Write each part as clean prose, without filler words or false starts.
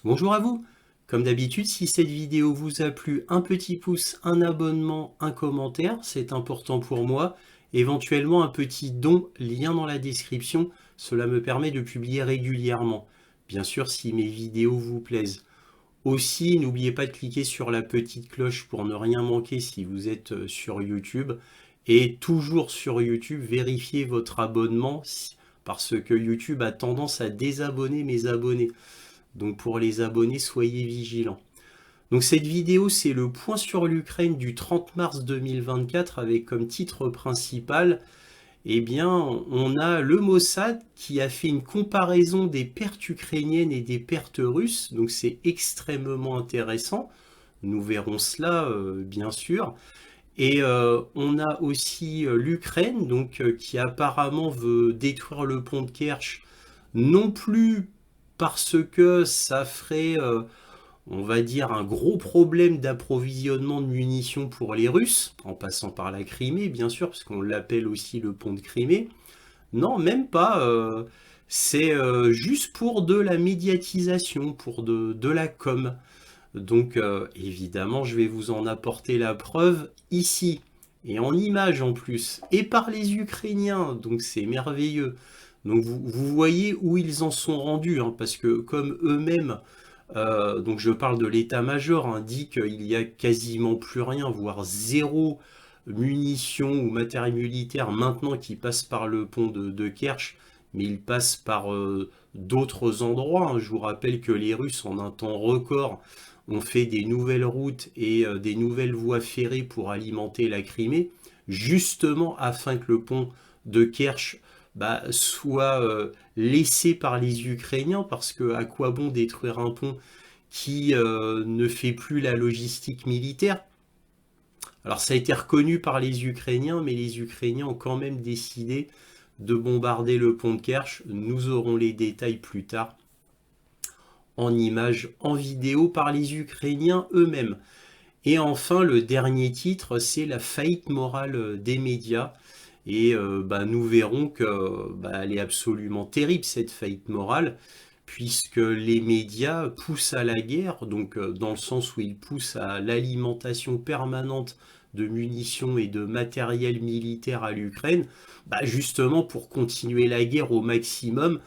Bonjour à vous. Comme d'habitude, si cette vidéo vous a plu, un petit pouce, un abonnement, un commentaire, c'est important pour moi. Éventuellement un petit don, lien dans la description, cela me permet de publier régulièrement. Bien sûr, si mes vidéos vous plaisent. Aussi, n'oubliez pas de cliquer sur la petite cloche pour ne rien manquer si vous êtes sur YouTube. Et toujours sur YouTube, vérifiez votre abonnement parce que YouTube a tendance à désabonner mes abonnés. Donc pour les abonnés, soyez vigilants. Donc cette vidéo, c'est le point sur l'Ukraine du 30 mars 2024 avec comme titre principal, eh bien, on a le Mossad qui a fait une comparaison des pertes ukrainiennes et des pertes russes. Donc c'est extrêmement intéressant. Nous verrons cela, bien sûr. Et on a aussi l'Ukraine, donc qui apparemment veut détruire le pont de Kerch, non plus parce que ça ferait, on va dire, un gros problème d'approvisionnement de munitions pour les Russes, en passant par la Crimée, bien sûr, parce qu'on l'appelle aussi le pont de Crimée. Non, même pas. C'est juste pour de la médiatisation, pour de la com. Donc, évidemment, je vais vous en apporter la preuve ici, et en image en plus, et par les Ukrainiens, donc c'est merveilleux. Donc, vous voyez où ils en sont rendus, hein, parce que comme eux-mêmes, donc je parle de l'état-major, indique qu'il y a quasiment plus rien, voire zéro munitions ou matériel militaire maintenant qui passe par le pont de Kerch, mais il passe par d'autres endroits, hein. Je vous rappelle que les Russes, en un temps record, ont fait des nouvelles routes et des nouvelles voies ferrées pour alimenter la Crimée, justement afin que le pont de Kerch soit laissé par les Ukrainiens, parce que à quoi bon détruire un pont qui ne fait plus la logistique militaire? Alors ça a été reconnu par les Ukrainiens, mais les Ukrainiens ont quand même décidé de bombarder le pont de Kerch. Nous aurons les détails plus tard, en images, en vidéo, par les Ukrainiens eux-mêmes. Et enfin, le dernier titre, c'est la faillite morale des médias. Et nous verrons que elle est absolument terrible, cette faillite morale, puisque les médias poussent à la guerre, donc dans le sens où ils poussent à l'alimentation permanente de munitions et de matériel militaire à l'Ukraine, justement pour continuer la guerre au maximum,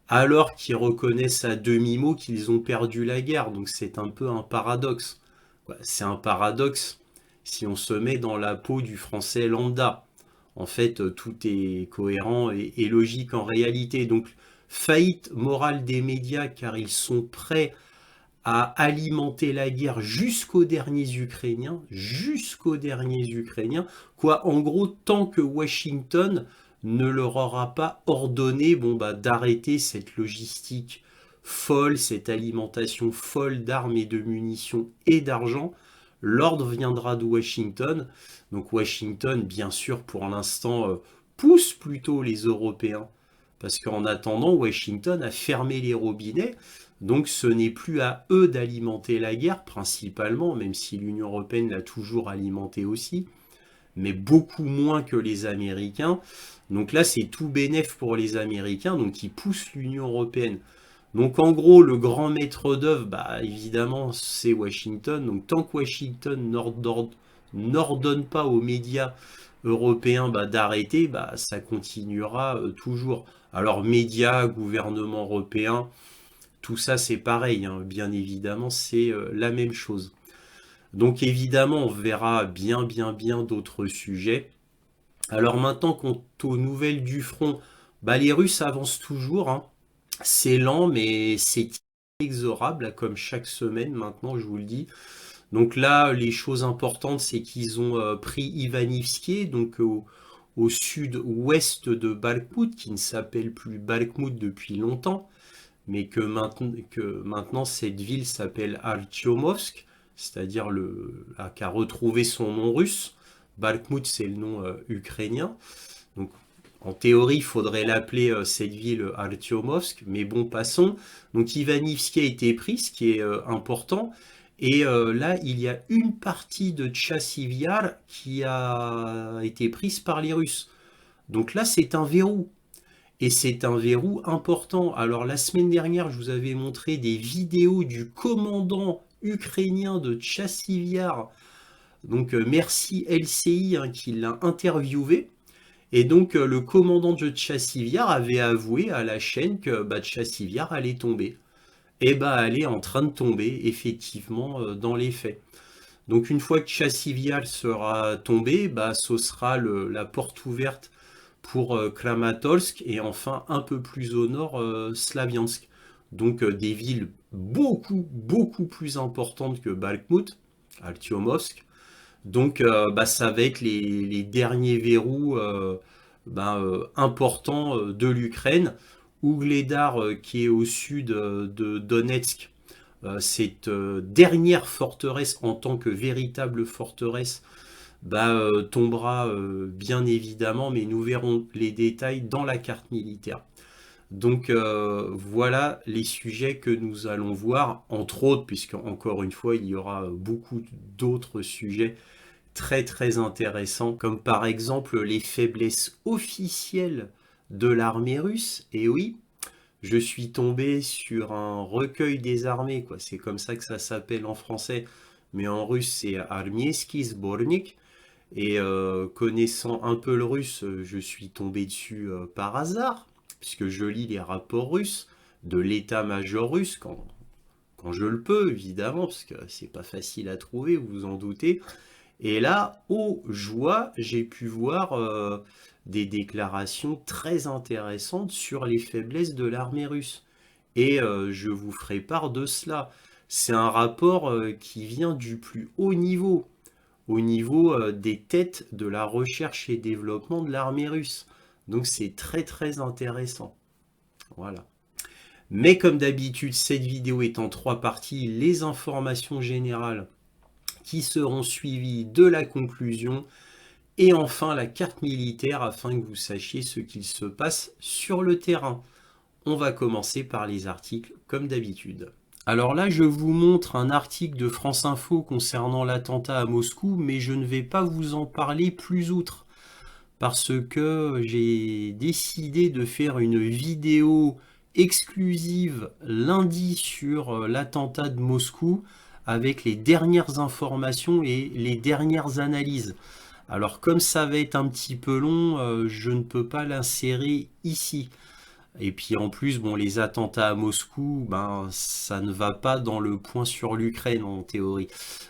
alors qu'ils reconnaissent à demi-mot qu'ils ont perdu la guerre. Donc c'est un peu un paradoxe. C'est un paradoxe si on se met dans la peau du français lambda. En fait, tout est cohérent et logique en réalité. Donc, faillite morale des médias car ils sont prêts à alimenter la guerre jusqu'aux derniers Ukrainiens, quoi, en gros, tant que Washington ne leur aura pas ordonné d'arrêter cette logistique folle, cette alimentation folle d'armes et de munitions et d'argent, l'ordre viendra de Washington. Donc Washington, bien sûr, pour l'instant, pousse plutôt les Européens, parce qu'en attendant, Washington a fermé les robinets, donc ce n'est plus à eux d'alimenter la guerre, principalement, même si l'Union européenne l'a toujours alimenté aussi, mais beaucoup moins que les Américains. Donc là, c'est tout bénef pour les Américains, donc ils poussent l'Union européenne. Donc en gros, le grand maître d'œuvre, évidemment, c'est Washington. Donc tant que Washington n'ordonne pas aux médias européens d'arrêter, ça continuera toujours. Alors médias, gouvernement européen, tout ça c'est pareil, hein. Bien évidemment, c'est la même chose. Donc évidemment, on verra bien d'autres sujets. Alors maintenant, quant aux nouvelles du front, les Russes avancent toujours, hein. C'est lent, mais c'est inexorable, comme chaque semaine maintenant, je vous le dis. Donc là, les choses importantes, c'est qu'ils ont pris Ivanivski, donc au sud-ouest de Bakhmout, qui ne s'appelle plus Bakhmout depuis longtemps, mais que maintenant cette ville s'appelle Artyomovsk, c'est-à-dire qui a retrouvé son nom russe. Bakhmout, c'est le nom ukrainien. Donc en théorie, il faudrait l'appeler cette ville Artyomovsk, mais bon, passons. Donc Ivanivski a été pris, ce qui est important. Et là, il y a une partie de Tchassivyar qui a été prise par les Russes. Donc là, c'est un verrou. Et c'est un verrou important. Alors la semaine dernière, je vous avais montré des vidéos du commandant ukrainien de Tchassiviar. Donc merci LCI hein, qui l'a interviewé. Et donc le commandant de Tchassiviar avait avoué à la chaîne que Tchassiviar allait tomber. Et elle est en train de tomber effectivement dans les faits. Donc une fois que Tchassiviar sera tombé, ce sera la porte ouverte pour Kramatorsk et enfin un peu plus au nord Slaviansk. Donc des villes beaucoup plus importantes que Bakhmut, Artyomovsk. Donc ça va être les derniers verrous importants de l'Ukraine. Ougledar qui est au sud de Donetsk, cette dernière forteresse en tant que véritable forteresse tombera bien évidemment, mais nous verrons les détails dans la carte militaire. Donc voilà les sujets que nous allons voir, entre autres, puisque encore une fois, il y aura beaucoup d'autres sujets très intéressants, comme par exemple les faiblesses officielles de l'armée russe. Et oui, je suis tombé sur un recueil des armées, quoi. C'est comme ça que ça s'appelle en français, mais en russe c'est Armiejski Sbornik. Et connaissant un peu le russe, je suis tombé dessus par hasard, puisque je lis les rapports russes de l'état-major russe quand je le peux, évidemment, parce que c'est pas facile à trouver, vous vous en doutez. Et là, oh joie, j'ai pu voir des déclarations très intéressantes sur les faiblesses de l'armée russe. Et je vous ferai part de cela. C'est un rapport qui vient du plus haut niveau, au niveau des têtes de la recherche et développement de l'armée russe. Donc c'est très intéressant. Voilà. Mais comme d'habitude, cette vidéo est en 3 parties. Les informations générales qui seront suivies de la conclusion et enfin la carte militaire afin que vous sachiez ce qu'il se passe sur le terrain. On va commencer par les articles comme d'habitude. Alors là, je vous montre un article de France Info concernant l'attentat à Moscou, mais je ne vais pas vous en parler plus outre, parce que j'ai décidé de faire une vidéo exclusive lundi sur l'attentat de Moscou, avec les dernières informations et les dernières analyses. Alors comme ça va être un petit peu long, je ne peux pas l'insérer ici. Et puis en plus, bon, les attentats à Moscou, ça ne va pas dans le point sur l'Ukraine en théorie.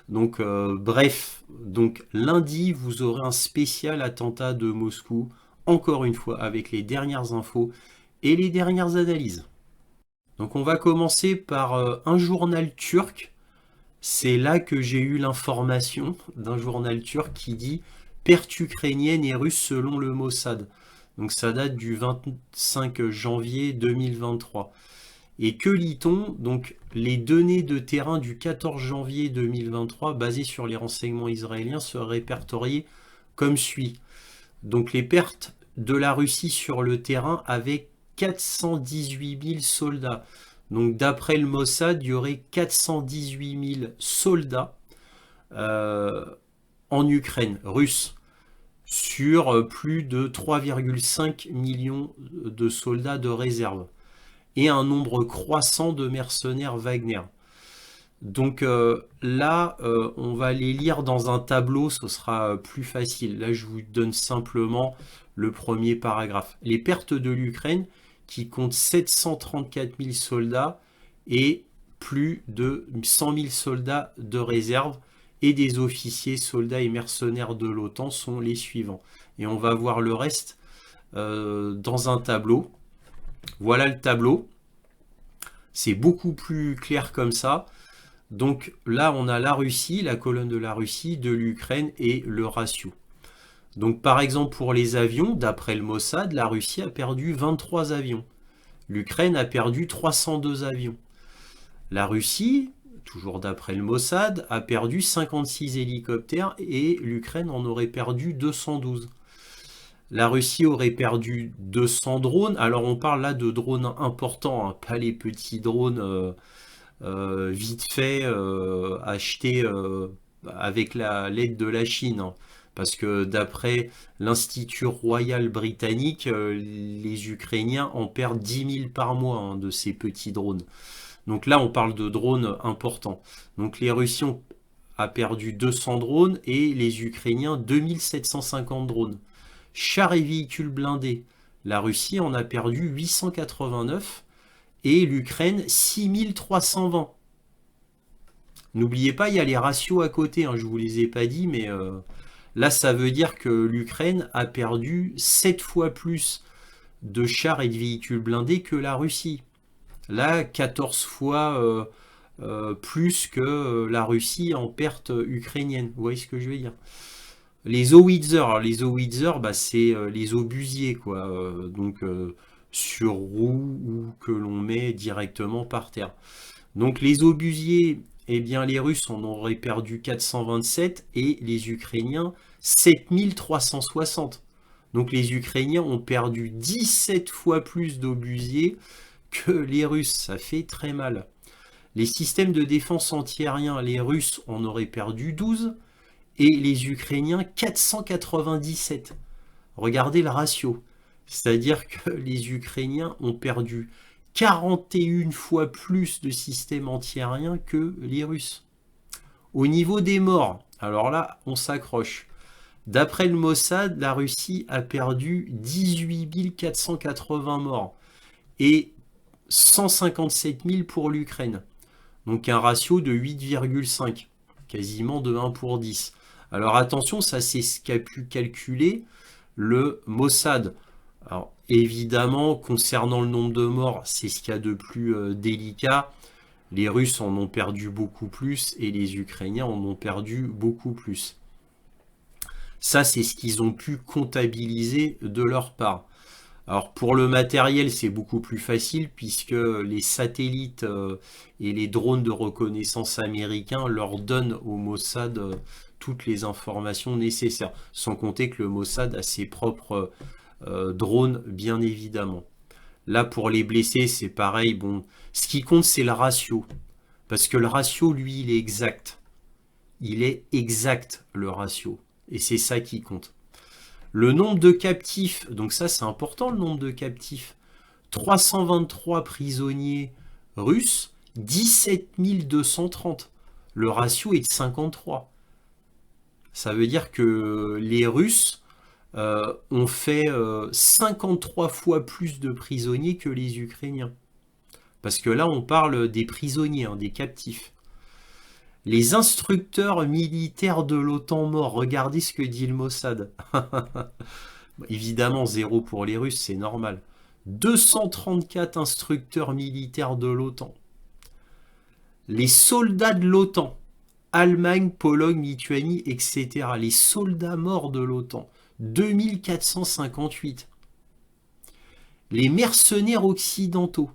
Donc bref, donc lundi, vous aurez un spécial attentat de Moscou, encore une fois, avec les dernières infos et les dernières analyses. Donc on va commencer par un journal turc. C'est là que j'ai eu l'information d'un journal turc qui dit « Perte ukrainienne et russe selon le Mossad ». Donc ça date du 25 janvier 2023. Et que lit-on? Donc les données de terrain du 14 janvier 2023 basées sur les renseignements israéliens se répertoriées comme suit. Donc les pertes de la Russie sur le terrain avec 418 000 soldats. Donc d'après le Mossad, il y aurait 418 000 soldats en Ukraine, russes, sur plus de 3,5 millions de soldats de réserve et un nombre croissant de mercenaires Wagner. Donc là, on va les lire dans un tableau, ce sera plus facile. Là, je vous donne simplement le premier paragraphe. Les pertes de l'Ukraine qui compte 734 000 soldats et plus de 100 000 soldats de réserve et des officiers, soldats et mercenaires de l'OTAN sont les suivants. Et on va voir le reste dans un tableau. Voilà le tableau. C'est beaucoup plus clair comme ça. Donc là, on a la Russie, la colonne de la Russie, de l'Ukraine et le ratio. Donc par exemple pour les avions, d'après le Mossad, la Russie a perdu 23 avions. L'Ukraine a perdu 302 avions. La Russie, toujours d'après le Mossad, a perdu 56 hélicoptères et l'Ukraine en aurait perdu 212. La Russie aurait perdu 200 drones. Alors on parle là de drones importants, hein, pas les petits drones vite fait achetés avec l'aide de la Chine. Hein. Parce que d'après l'Institut Royal Britannique, les Ukrainiens en perdent 10 000 par mois hein, de ces petits drones. Donc là, on parle de drones importants. Donc les Russes ont perdu 200 drones et les Ukrainiens 2750 drones. Chars et véhicules blindés, la Russie en a perdu 889 et l'Ukraine 6320. N'oubliez pas, il y a les ratios à côté, hein, je ne vous les ai pas dit, mais là ça veut dire que l'Ukraine a perdu 7 fois plus de chars et de véhicules blindés que la Russie. Là, 14 fois plus que la Russie en perte ukrainienne. Vous voyez ce que je veux dire? Les Howitzer, alors les Howitzer, bah, c'est les obusiers, quoi. Donc sur roue ou que l'on met directement par terre. Donc les obusiers, eh bien les Russes en auraient perdu 427 et les Ukrainiens 7360. Donc les Ukrainiens ont perdu 17 fois plus d'obusiers que les Russes. Ça fait très mal. Les systèmes de défense antiaérien, les Russes en auraient perdu 12 et les Ukrainiens 497. Regardez le ratio. C'est-à-dire que les Ukrainiens ont perdu 41 fois plus de systèmes antiaériens que les Russes. Au niveau des morts, alors là, on s'accroche. D'après le Mossad, la Russie a perdu 18 480 morts et 157 000 pour l'Ukraine. Donc un ratio de 8,5, quasiment de 1 pour 10. Alors attention, ça c'est ce qu'a pu calculer le Mossad. Alors évidemment, concernant le nombre de morts, c'est ce qu'il y a de plus délicat. Les Russes en ont perdu beaucoup plus et les Ukrainiens en ont perdu beaucoup plus. Ça, c'est ce qu'ils ont pu comptabiliser de leur part. Alors pour le matériel, c'est beaucoup plus facile puisque les satellites et les drones de reconnaissance américains leur donnent au Mossad toutes les informations nécessaires. Sans compter que le Mossad a ses propres drones, bien évidemment. Là, pour les blessés, c'est pareil. Bon, ce qui compte, c'est le ratio. Parce que le ratio, lui, il est exact. Il est exact, le ratio. Et c'est ça qui compte. Le nombre de captifs, donc ça c'est important le nombre de captifs, 323 prisonniers russes, 17 230. Le ratio est de 53. Ça veut dire que les Russes ont fait 53 fois plus de prisonniers que les Ukrainiens. Parce que là on parle des prisonniers, hein, des captifs. Les instructeurs militaires de l'OTAN morts, regardez ce que dit le Mossad. Évidemment, 0 pour les Russes, c'est normal. 234 instructeurs militaires de l'OTAN. Les soldats de l'OTAN, Allemagne, Pologne, Lituanie, etc. Les soldats morts de l'OTAN, 2458. Les mercenaires occidentaux,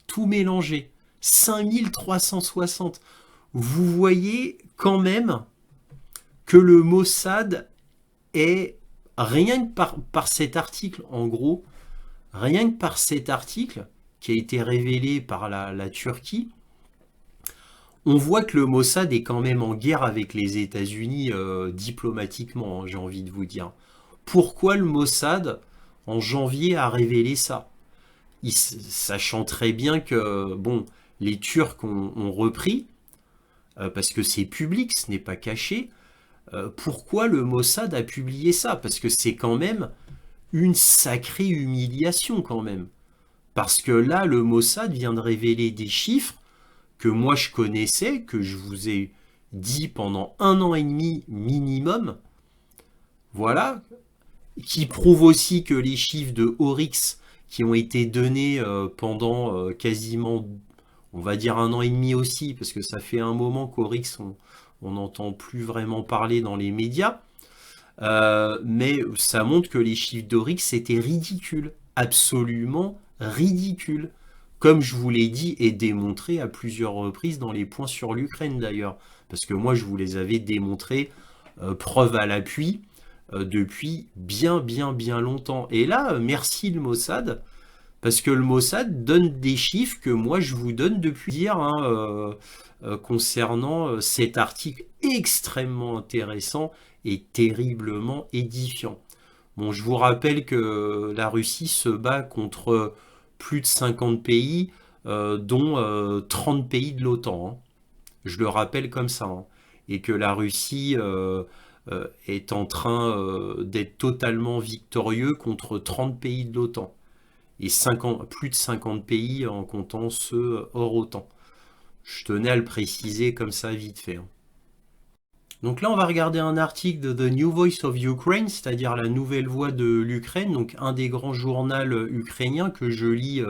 tout mélangé, 5360. Vous voyez quand même que le Mossad est, rien que par cet article, en gros, rien que par cet article qui a été révélé par la Turquie, on voit que le Mossad est quand même en guerre avec les États-Unis diplomatiquement, hein, j'ai envie de vous dire. Pourquoi le Mossad, en janvier, a révélé ça? Sachant très bien que, bon, les Turcs ont repris, parce que c'est public, ce n'est pas caché. Pourquoi le Mossad a publié ça? Parce que c'est quand même une sacrée humiliation quand même. Parce que là, le Mossad vient de révéler des chiffres que moi je connaissais, que je vous ai dit pendant 1 an et demi minimum. Voilà. Qui prouvent aussi que les chiffres de Oryx qui ont été donnés pendant quasiment, on va dire 1 an et demi aussi, parce que ça fait un moment qu'Oryx, on n'entend plus vraiment parler dans les médias, mais ça montre que les chiffres d'Oryx étaient ridicules, absolument ridicules, comme je vous l'ai dit et démontré à plusieurs reprises dans les points sur l'Ukraine d'ailleurs, parce que moi je vous les avais démontrés, preuve à l'appui, depuis bien longtemps. Et là, merci le Mossad, parce que le Mossad donne des chiffres que moi je vous donne depuis hier, hein, concernant cet article extrêmement intéressant et terriblement édifiant. Bon, je vous rappelle que la Russie se bat contre plus de 50 pays, dont 30 pays de l'OTAN, hein. Je le rappelle comme ça, hein. Et que la Russie est en train d'être totalement victorieux contre 30 pays de l'OTAN. Et 50, plus de 50 pays en comptant ceux hors OTAN. Je tenais à le préciser comme ça vite fait, hein. Donc là, on va regarder un article de The New Voice of Ukraine, c'est-à-dire la nouvelle voix de l'Ukraine, donc un des grands journaux ukrainiens que je lis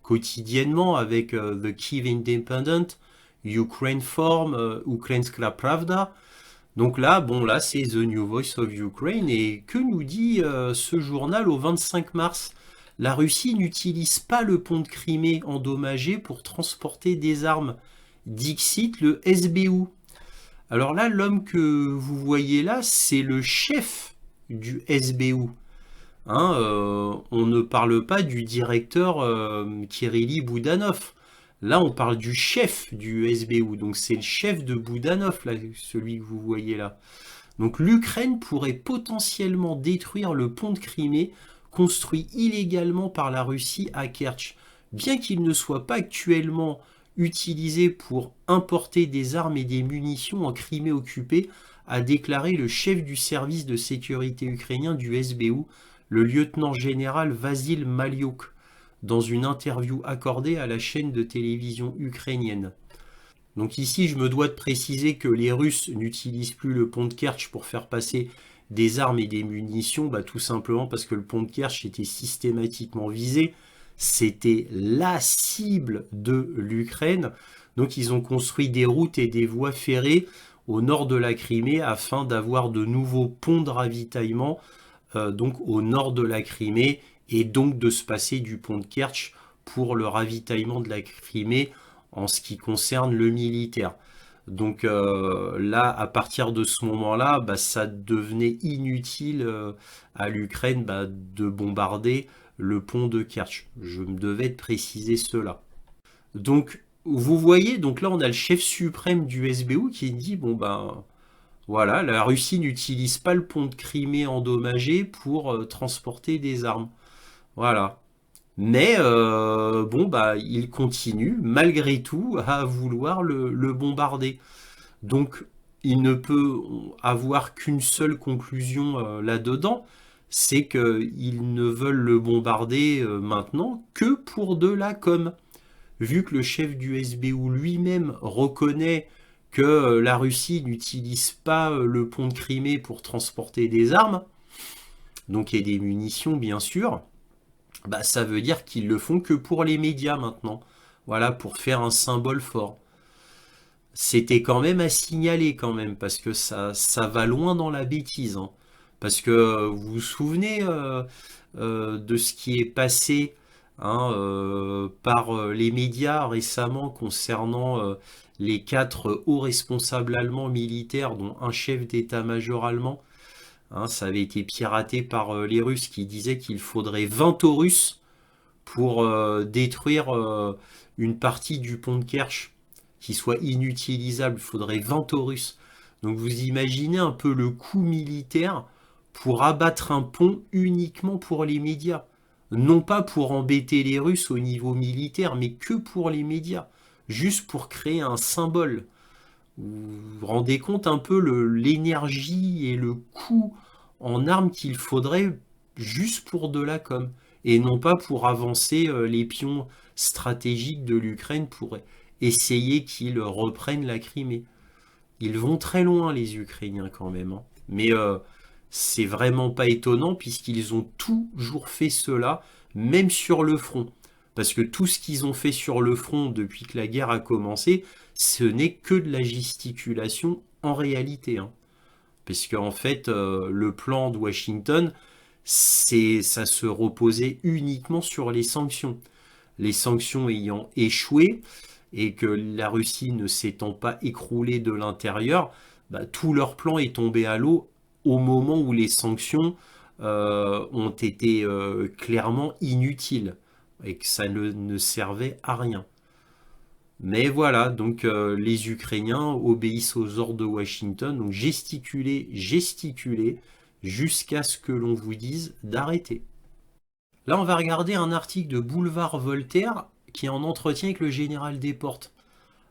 quotidiennement avec The Kyiv Independent, Ukraine Forum, Ukrainska Pravda. Donc là, bon, là, c'est The New Voice of Ukraine. Et que nous dit ce journal au 25 mars? La Russie n'utilise pas le pont de Crimée endommagé pour transporter des armes. Dixit le SBU. Alors là, l'homme que vous voyez là, c'est le chef du SBU. Hein, on ne parle pas du directeur Kirili Boudanov. Là, on parle du chef du SBU. Donc c'est le chef de Boudanov, là, celui que vous voyez là. Donc l'Ukraine pourrait potentiellement détruire le pont de Crimée construit illégalement par la Russie à Kertch. Bien qu'il ne soit pas actuellement utilisé pour importer des armes et des munitions en Crimée occupée, a déclaré le chef du service de sécurité ukrainien du SBU, le lieutenant-général Vasil Maliuk, dans une interview accordée à la chaîne de télévision ukrainienne. Donc ici, je me dois de préciser que les Russes n'utilisent plus le pont de Kertch pour faire passer des armes et des munitions, tout simplement parce que le pont de Kertch était systématiquement visé. C'était la cible de l'Ukraine. Donc ils ont construit des routes et des voies ferrées au nord de la Crimée afin d'avoir de nouveaux ponts de ravitaillement donc au nord de la Crimée et donc de se passer du pont de Kertch pour le ravitaillement de la Crimée en ce qui concerne le militaire. Donc là, à partir de ce moment-là, ça devenait inutile à l'Ukraine de bombarder le pont de Kertch. Je me devais de préciser cela. Donc, vous voyez, donc là, on a le chef suprême du SBU qui dit, voilà, la Russie n'utilise pas le pont de Crimée endommagé pour transporter des armes. Voilà. Mais il continue malgré tout à vouloir le bombarder. Donc il ne peut avoir qu'une seule conclusion là-dedans, c'est qu'ils ne veulent le bombarder maintenant que pour de la com. Vu que le chef du SBU lui-même reconnaît que la Russie n'utilise pas le pont de Crimée pour transporter des armes, donc et des munitions bien sûr, ça veut dire qu'ils le font que pour les médias maintenant. Voilà, pour faire un symbole fort. C'était quand même à signaler quand même, parce que ça va loin dans la bêtise, hein. Parce que vous vous souvenez de ce qui est passé hein, par les médias récemment concernant les 4 hauts responsables allemands militaires, dont un chef d'état-major allemand. Hein, ça avait été piraté par les Russes qui disaient qu'il faudrait 20 Taurus pour détruire une partie du pont de Kerch qui soit inutilisable. Il faudrait 20 Taurus. Donc vous imaginez un peu le coût militaire pour abattre un pont uniquement pour les médias. Non pas pour embêter les Russes au niveau militaire, mais que pour les médias. Juste pour créer un symbole. Vous vous rendez compte un peu l'énergie et le coût en armes qu'il faudrait juste pour de la com. Et non pas pour avancer les pions stratégiques de l'Ukraine pour essayer qu'ils reprennent la Crimée. Ils vont très loin les Ukrainiens quand même, hein. Mais c'est vraiment pas étonnant puisqu'ils ont toujours fait cela, même sur le front. Parce que tout ce qu'ils ont fait sur le front depuis que la guerre a commencé, ce n'est que de la gesticulation en réalité, hein. Parce qu'en fait, le plan de Washington, ça se reposait uniquement sur les sanctions. Les sanctions ayant échoué et que la Russie ne s'étant pas écroulée de l'intérieur, tout leur plan est tombé à l'eau au moment où les sanctions ont été clairement inutiles et que ça ne servait à rien. Mais voilà, donc les Ukrainiens obéissent aux ordres de Washington, donc gesticulez, gesticulez, jusqu'à ce que l'on vous dise d'arrêter. Là, on va regarder un article de Boulevard Voltaire qui est en entretien avec le général Desportes.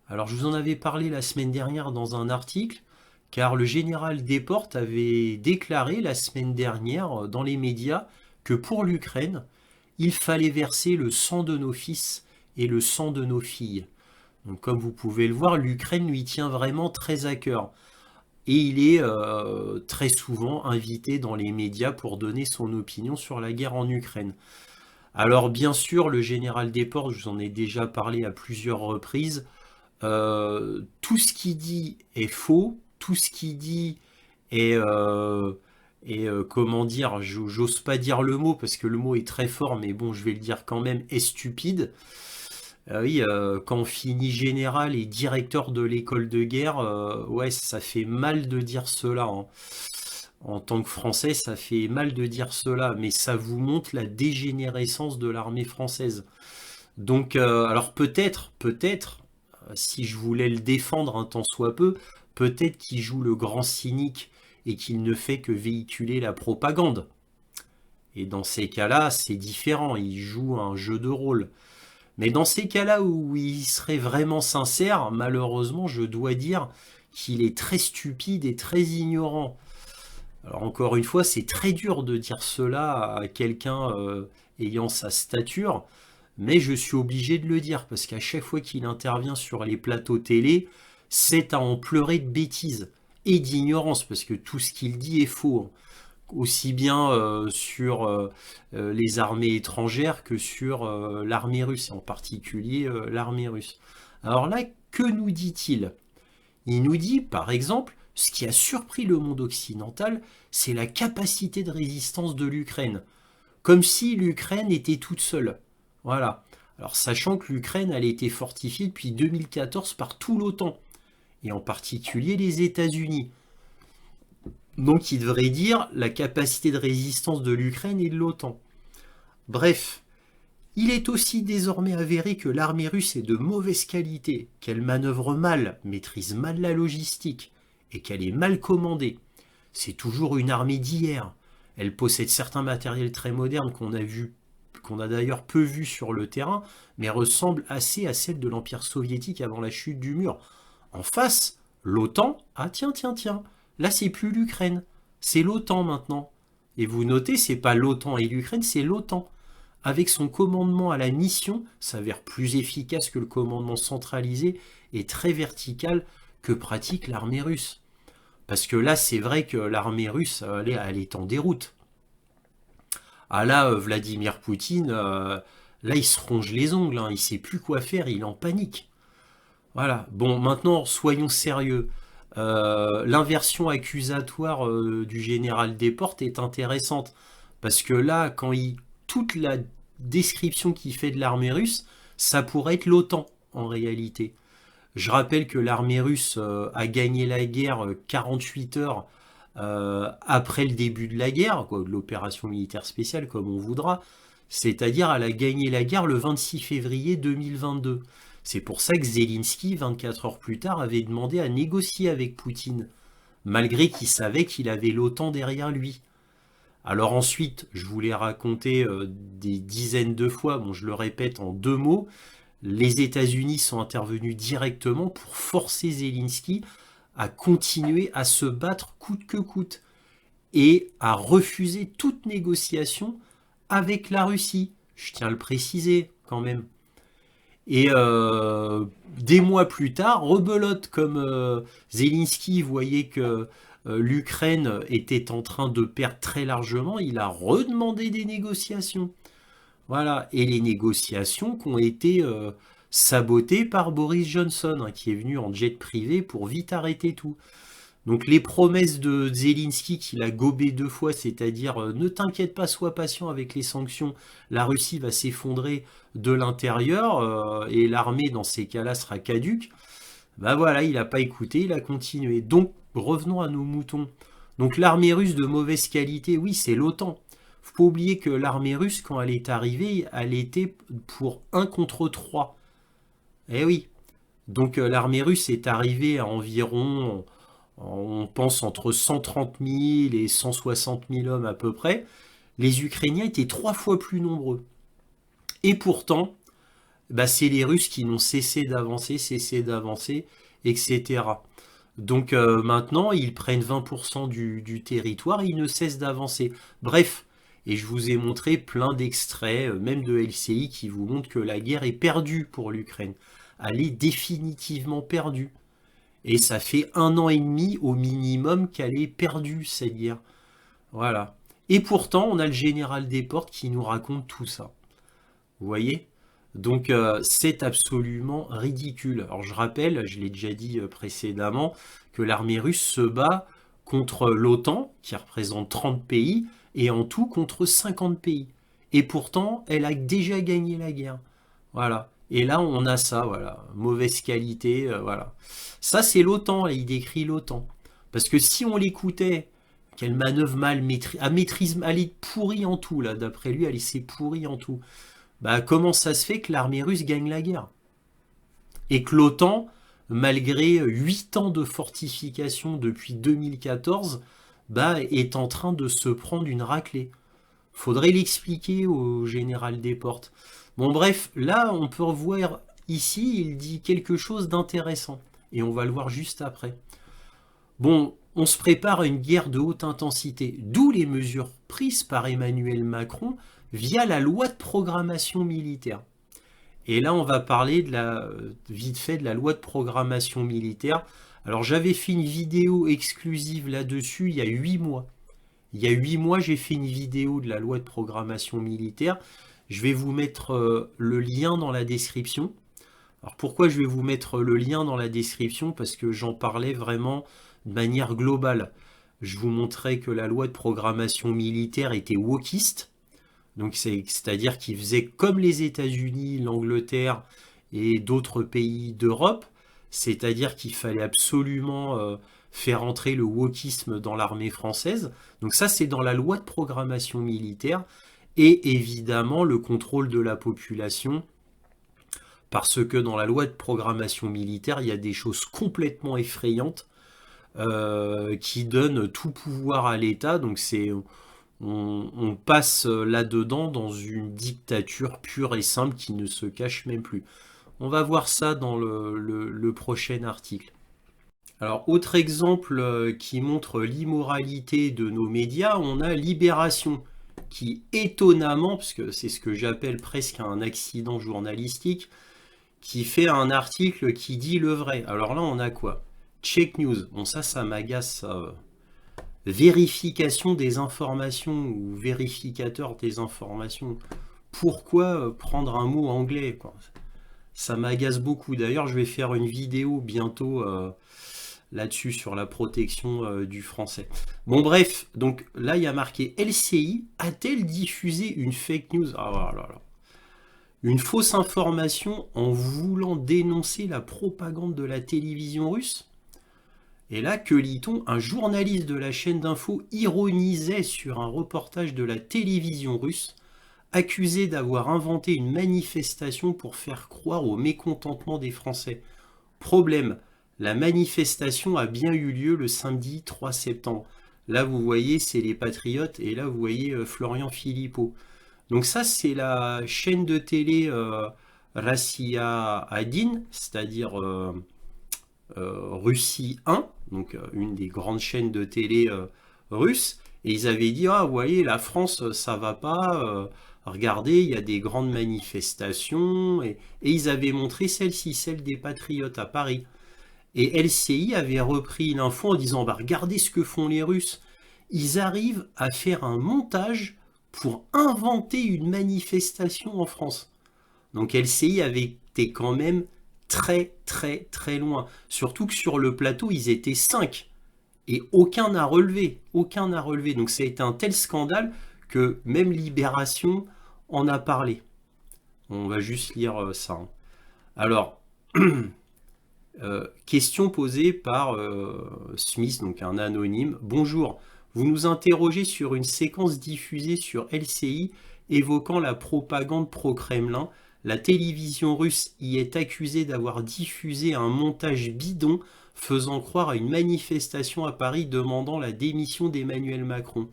Alors, je vous en avais parlé la semaine dernière dans un article, car le général Desportes avait déclaré la semaine dernière dans les médias que pour l'Ukraine, il fallait verser le sang de nos fils et le sang de nos filles. Donc, comme vous pouvez le voir, l'Ukraine lui tient vraiment très à cœur. Et il est très souvent invité dans les médias pour donner son opinion sur la guerre en Ukraine. Alors bien sûr, le général Desportes, je vous en ai déjà parlé à plusieurs reprises, tout ce qu'il dit est faux, tout ce qu'il dit est comment dire, j'ose pas dire le mot parce que le mot est très fort, mais bon, je vais le dire quand même, est stupide. Oui, quand on finit général et directeur de l'école de guerre, ouais, ça fait mal de dire cela, hein. En tant que Français, ça fait mal de dire cela, mais ça vous montre la dégénérescence de l'armée française. Donc, alors peut-être, si je voulais le défendre un tant soit peu, peut-être qu'il joue le grand cynique et qu'il ne fait que véhiculer la propagande. Et dans ces cas-là, c'est différent, il joue un jeu de rôle. Mais dans ces cas-là où il serait vraiment sincère, malheureusement, je dois dire qu'il est très stupide et très ignorant. Alors encore une fois, c'est très dur de dire cela à quelqu'un ayant sa stature, mais je suis obligé de le dire parce qu'à chaque fois qu'il intervient sur les plateaux télé, c'est à en pleurer de bêtises et d'ignorance parce que tout ce qu'il dit est faux, hein. Aussi bien sur les armées étrangères que sur l'armée russe, et en particulier l'armée russe. Alors là, que nous dit-il? Il nous dit, par exemple, ce qui a surpris le monde occidental, c'est la capacité de résistance de l'Ukraine. Comme si l'Ukraine était toute seule. Voilà. Alors, sachant que l'Ukraine, elle a été fortifiée depuis 2014 par tout l'OTAN, et en particulier les États-Unis. Donc, il devrait dire la capacité de résistance de l'Ukraine et de l'OTAN. Bref, il est aussi désormais avéré que l'armée russe est de mauvaise qualité, qu'elle manœuvre mal, maîtrise mal la logistique, et qu'elle est mal commandée. C'est toujours une armée d'hier. Elle possède certains matériels très modernes qu'on a d'ailleurs peu vu sur le terrain, mais ressemble assez à celle de l'Empire soviétique avant la chute du mur. En face, l'OTAN, ah tiens, là c'est plus l'Ukraine, c'est l'OTAN maintenant. Et vous notez, c'est pas l'OTAN et l'Ukraine, c'est l'OTAN. Avec son commandement à la mission, s'avère plus efficace que le commandement centralisé et très vertical que pratique l'armée russe. Parce que là, c'est vrai que l'armée russe, elle est en déroute. Ah là, Vladimir Poutine, là, il se ronge les ongles, hein, il sait plus quoi faire, il est en panique. Voilà. Bon, maintenant, soyons sérieux. L'inversion accusatoire du général Desportes est intéressante. Parce que là, toute la description qu'il fait de l'armée russe, ça pourrait être l'OTAN, en réalité. Je rappelle que l'armée russe a gagné la guerre 48 heures après le début de la guerre, quoi, de l'opération militaire spéciale, comme on voudra. C'est-à-dire, elle a gagné la guerre le 26 février 2022. C'est pour ça que Zelensky, 24 heures plus tard, avait demandé à négocier avec Poutine, malgré qu'il savait qu'il avait l'OTAN derrière lui. Alors ensuite, je vous l'ai raconté des dizaines de fois, bon je le répète en deux mots, les États-Unis sont intervenus directement pour forcer Zelensky à continuer à se battre coûte que coûte et à refuser toute négociation avec la Russie. Je tiens à le préciser quand même. Et des mois plus tard, rebelote comme Zelensky voyait que l'Ukraine était en train de perdre très largement, il a redemandé des négociations. Voilà, et les négociations qui ont été sabotées par Boris Johnson, hein, qui est venu en jet privé pour vite arrêter tout. Donc les promesses de Zelensky qu'il a gobé deux fois, c'est-à-dire ne t'inquiète pas, sois patient avec les sanctions, la Russie va s'effondrer de l'intérieur et l'armée dans ces cas-là sera caduque. Bah voilà, il n'a pas écouté, il a continué. Donc revenons à nos moutons. Donc l'armée russe de mauvaise qualité, oui, c'est l'OTAN. Faut pas oublier que l'armée russe, quand elle est arrivée, elle était pour un contre 3. Eh oui. Donc l'armée russe est arrivée à environ, on pense, entre 130 000 et 160 000 hommes à peu près. Les Ukrainiens étaient 3 fois plus nombreux. Et pourtant, bah, c'est les Russes qui n'ont cessé d'avancer, etc. Donc maintenant, ils prennent 20% du territoire et ils ne cessent d'avancer. Bref, et je vous ai montré plein d'extraits, même de LCI, qui vous montrent que la guerre est perdue pour l'Ukraine. Elle est définitivement perdue. Et ça fait 1 an et demi au minimum qu'elle est perdue, cette guerre. Voilà. Et pourtant, on a le général Desportes qui nous raconte tout ça. Vous voyez? Donc c'est absolument ridicule. Alors je rappelle, je l'ai déjà dit précédemment, que l'armée russe se bat contre l'OTAN, qui représente 30 pays, et en tout contre 50 pays. Et pourtant, elle a déjà gagné la guerre. Voilà. Et là, on a ça, voilà. Mauvaise qualité, voilà. Ça, c'est l'OTAN, il décrit l'OTAN. Parce que si on l'écoutait, qu'elle manœuvre mal, elle est pourrie en tout, là, d'après lui, elle s'est pourrie en tout. Bah, comment ça se fait que l'armée russe gagne la guerre? Et que l'OTAN, malgré 8 ans de fortification depuis 2014, bah, est en train de se prendre une raclée. Faudrait l'expliquer au général Desportes. Bon bref, là on peut revoir ici, il dit quelque chose d'intéressant. Et on va le voir juste après. Bon, on se prépare à une guerre de haute intensité, d'où les mesures prises par Emmanuel Macron via la loi de programmation militaire. Et là, on va parler vite fait de la loi de programmation militaire. Alors, j'avais fait une vidéo exclusive là-dessus il y a 8 mois. Il y a 8 mois, j'ai fait une vidéo de la loi de programmation militaire. Je vais vous mettre le lien dans la description. Alors, pourquoi je vais vous mettre le lien dans la description? Parce que j'en parlais vraiment de manière globale. Je vous montrais que la loi de programmation militaire était wokiste. Donc c'est-à-dire qu'ils faisaient comme les États-Unis, l'Angleterre et d'autres pays d'Europe, c'est-à-dire qu'il fallait absolument faire entrer le wokisme dans l'armée française. Donc ça, c'est dans la loi de programmation militaire et évidemment le contrôle de la population, parce que dans la loi de programmation militaire, il y a des choses complètement effrayantes qui donnent tout pouvoir à l'État. Donc on passe là-dedans dans une dictature pure et simple qui ne se cache même plus. On va voir ça dans le prochain article. Alors, autre exemple qui montre l'immoralité de nos médias, on a Libération, qui étonnamment, parce que c'est ce que j'appelle presque un accident journalistique, qui fait un article qui dit le vrai. Alors là, on a quoi? Check News. Bon, ça m'agace. Vérification des informations ou vérificateur des informations. Pourquoi prendre un mot anglais, quoi? Ça m'agace beaucoup. D'ailleurs, je vais faire une vidéo bientôt là-dessus sur la protection du français. Bon, bref, donc là, il y a marqué LCI a-t-elle diffusé une fake news? Ah là là. Une fausse information en voulant dénoncer la propagande de la télévision russe? Et là, que lit-on? Un journaliste de la chaîne d'info ironisait sur un reportage de la télévision russe, accusé d'avoir inventé une manifestation pour faire croire au mécontentement des Français. Problème, la manifestation a bien eu lieu le samedi 3 septembre. Là, vous voyez, c'est les Patriotes, et là, vous voyez Florian Philippot. Donc ça, c'est la chaîne de télé Rassia Adin, c'est-à-dire Russie 1, donc une des grandes chaînes de télé russes, et ils avaient dit, ah, vous voyez, la France, ça va pas, regardez, il y a des grandes manifestations, et ils avaient montré celle-ci, celle des Patriotes à Paris. Et LCI avait repris l'info en disant, bah, regardez ce que font les Russes, ils arrivent à faire un montage pour inventer une manifestation en France. Donc LCI avait été quand même très très très loin. Surtout que sur le plateau, ils étaient 5. Et aucun n'a relevé. Aucun n'a relevé. Donc ça a été un tel scandale que même Libération en a parlé. On va juste lire ça. Hein. Alors, question posée par Smith, donc un anonyme. Bonjour, vous nous interrogez sur une séquence diffusée sur LCI évoquant la propagande pro-Kremlin. La télévision russe y est accusée d'avoir diffusé un montage bidon faisant croire à une manifestation à Paris demandant la démission d'Emmanuel Macron.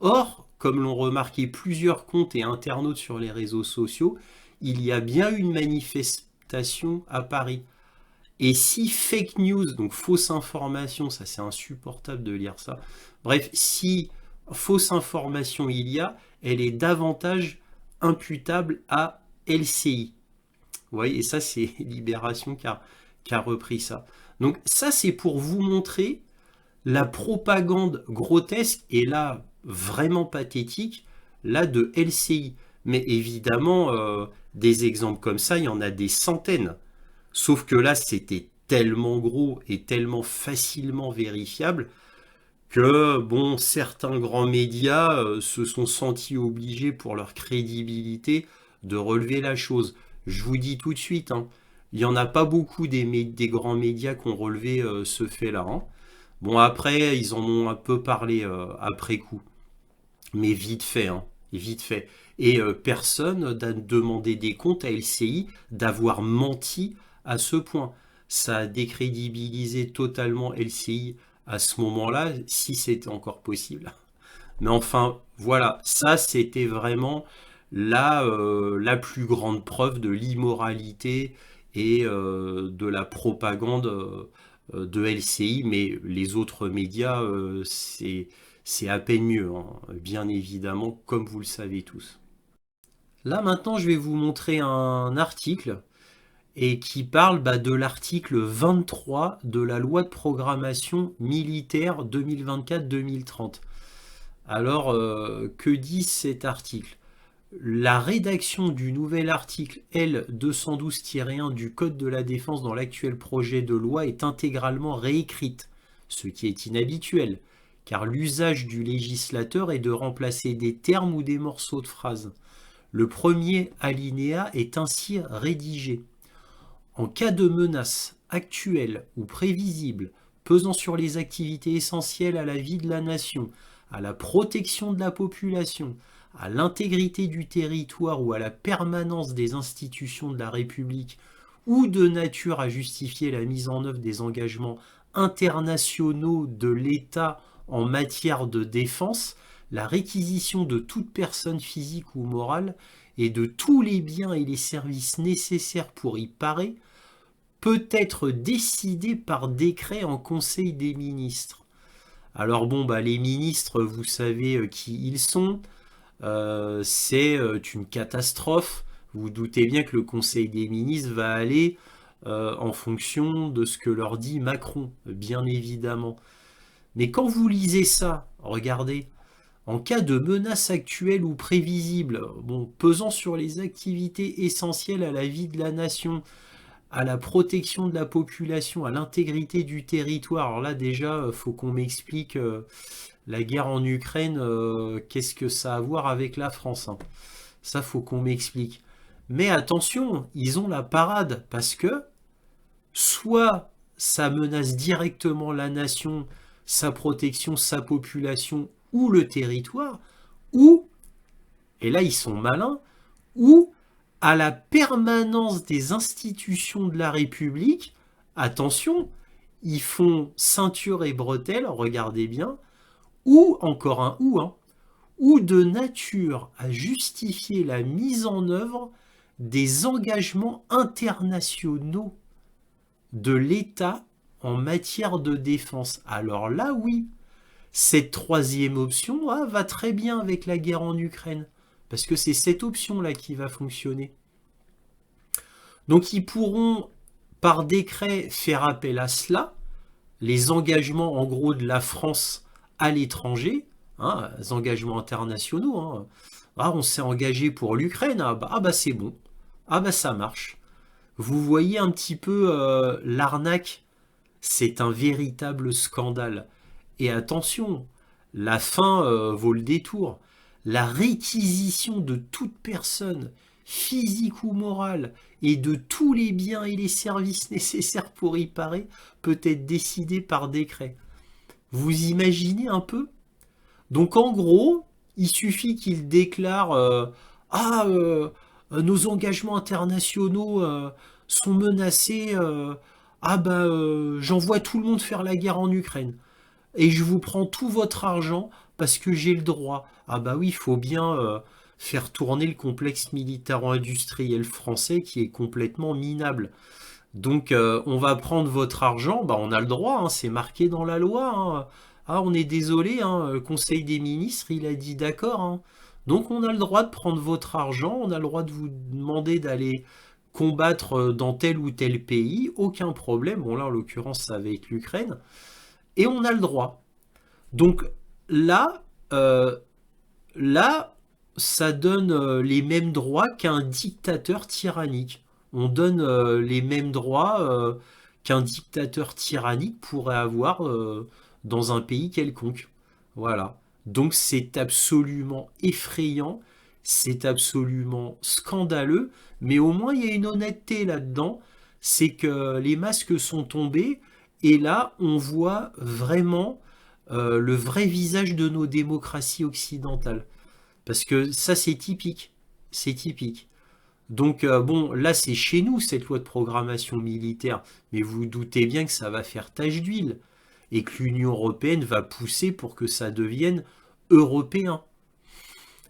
Or, comme l'ont remarqué plusieurs comptes et internautes sur les réseaux sociaux, il y a bien eu une manifestation à Paris. Et si fake news, donc fausse information, ça c'est insupportable de lire ça, bref, si fausse information il y a, elle est davantage imputable à LCI. Vous voyez, et ça c'est Libération qui a repris ça. Donc ça c'est pour vous montrer la propagande grotesque et là vraiment pathétique là de LCI. Mais évidemment, des exemples comme ça, il y en a des centaines. Sauf que là, c'était tellement gros et tellement facilement vérifiable que, bon, certains grands médias se sont sentis obligés pour leur crédibilité de relever la chose. Je vous dis tout de suite, hein, il n'y en a pas beaucoup des grands médias qui ont relevé ce fait-là. Hein. Bon, après, ils en ont un peu parlé après coup, mais vite fait, hein, vite fait. Et personne n'a demandé des comptes à LCI d'avoir menti à ce point. Ça a décrédibilisé totalement LCI à ce moment-là, si c'était encore possible. Mais enfin, voilà, ça c'était vraiment la plus grande preuve de l'immoralité et de la propagande de LCI, mais les autres médias, c'est à peine mieux, hein, bien évidemment, comme vous le savez tous. Là maintenant, je vais vous montrer un article et qui parle de l'article 23 de la loi de programmation militaire 2024-2030. Alors, que dit cet article? La rédaction du nouvel article L212-1 du Code de la défense dans l'actuel projet de loi est intégralement réécrite, ce qui est inhabituel, car l'usage du législateur est de remplacer des termes ou des morceaux de phrases. Le premier alinéa est ainsi rédigé. En cas de menace actuelle ou prévisible pesant sur les activités essentielles à la vie de la nation, à la protection de la population, à l'intégrité du territoire ou à la permanence des institutions de la République, ou de nature à justifier la mise en œuvre des engagements internationaux de l'État en matière de défense, la réquisition de toute personne physique ou morale et de tous les biens et les services nécessaires pour y parer peut être décidée par décret en Conseil des ministres. Alors bon, les ministres, vous savez qui ils sont. C'est une catastrophe. Vous vous doutez bien que le Conseil des ministres va aller en fonction de ce que leur dit Macron, bien évidemment. Mais quand vous lisez ça, regardez, en cas de menace actuelle ou prévisible, bon, pesant sur les activités essentielles à la vie de la nation, à la protection de la population, à l'intégrité du territoire. Alors là déjà, il faut qu'on m'explique la guerre en Ukraine, qu'est-ce que ça a à voir avec la France, hein. Ça, faut qu'on m'explique. Mais attention, ils ont la parade parce que soit ça menace directement la nation, sa protection, sa population ou le territoire, ou, et là ils sont malins, ou à la permanence des institutions de la République, attention, ils font ceinture et bretelles, regardez bien, ou encore un ou, hein, ou de nature à justifier la mise en œuvre des engagements internationaux de l'État en matière de défense. Alors là, oui, cette troisième option va très bien avec la guerre en Ukraine. Parce que c'est cette option-là qui va fonctionner. Donc ils pourront, par décret, faire appel à cela, les engagements en gros de la France à l'étranger, hein, les engagements internationaux. Hein. Ah, on s'est engagé pour l'Ukraine, c'est bon, ça marche. Vous voyez un petit peu l'arnaque, c'est un véritable scandale. Et attention, la fin vaut le détour. La réquisition de toute personne, physique ou morale, et de tous les biens et les services nécessaires pour y parer, peut être décidée par décret. Vous imaginez un peu? Donc en gros, il suffit qu'il déclare nos engagements internationaux sont menacés. Ah bah, j'envoie tout le monde faire la guerre en Ukraine. Et je vous prends tout votre argent parce que j'ai le droit. Ah bah oui, il faut bien faire tourner le complexe militaro-industriel français qui est complètement minable. Donc on va prendre votre argent, bah on a le droit, hein, c'est marqué dans la loi, hein. Ah on est désolé, hein, le Conseil des ministres il a dit d'accord, hein. Donc on a le droit de prendre votre argent, on a le droit de vous demander d'aller combattre dans tel ou tel pays, aucun problème. Bon là en l'occurrence ça va être l'Ukraine, et on a le droit. Donc là, euh, là, ça donne les mêmes droits qu'un dictateur tyrannique. On donne les mêmes droits qu'un dictateur tyrannique pourrait avoir dans un pays quelconque. Voilà. Donc c'est absolument effrayant, c'est absolument scandaleux, mais au moins il y a une honnêteté là-dedans, c'est que les masques sont tombés et là on voit vraiment le vrai visage de nos démocraties occidentales. Parce que ça, c'est typique. C'est typique. Donc, bon, là, c'est chez nous, cette loi de programmation militaire. Mais vous vous doutez bien que ça va faire tache d'huile. Et que l'Union européenne va pousser pour que ça devienne européen.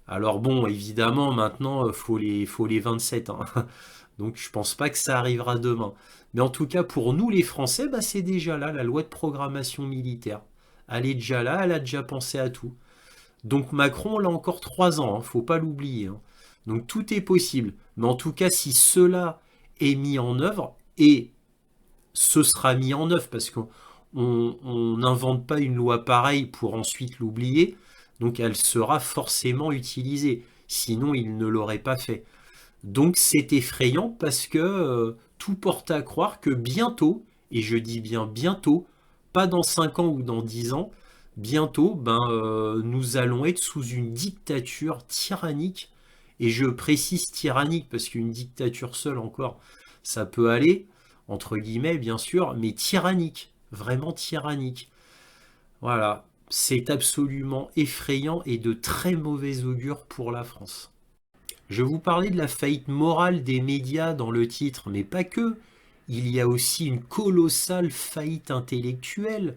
Alors bon, évidemment, maintenant, faut les 27. Hein. Donc, je pense pas que ça arrivera demain. Mais en tout cas, pour nous, les Français, bah, c'est déjà là, la loi de programmation militaire. Elle est déjà là, elle a déjà pensé à tout. Donc Macron, là encore 3 ans, hein, faut pas l'oublier. Hein. Donc tout est possible. Mais en tout cas, si cela est mis en œuvre, et ce sera mis en œuvre, parce qu'on n'invente pas une loi pareille pour ensuite l'oublier, donc elle sera forcément utilisée. Sinon, il ne l'aurait pas fait. Donc c'est effrayant parce que tout porte à croire que bientôt, et je dis bien bientôt, pas dans 5 ans ou dans 10 ans, bientôt, nous allons être sous une dictature tyrannique. Et je précise tyrannique parce qu'une dictature seule encore, ça peut aller, entre guillemets bien sûr, mais tyrannique, vraiment tyrannique. Voilà, c'est absolument effrayant et de très mauvais augure pour la France. Je vous parlais de la faillite morale des médias dans le titre, mais pas que. Il y a aussi une colossale faillite intellectuelle.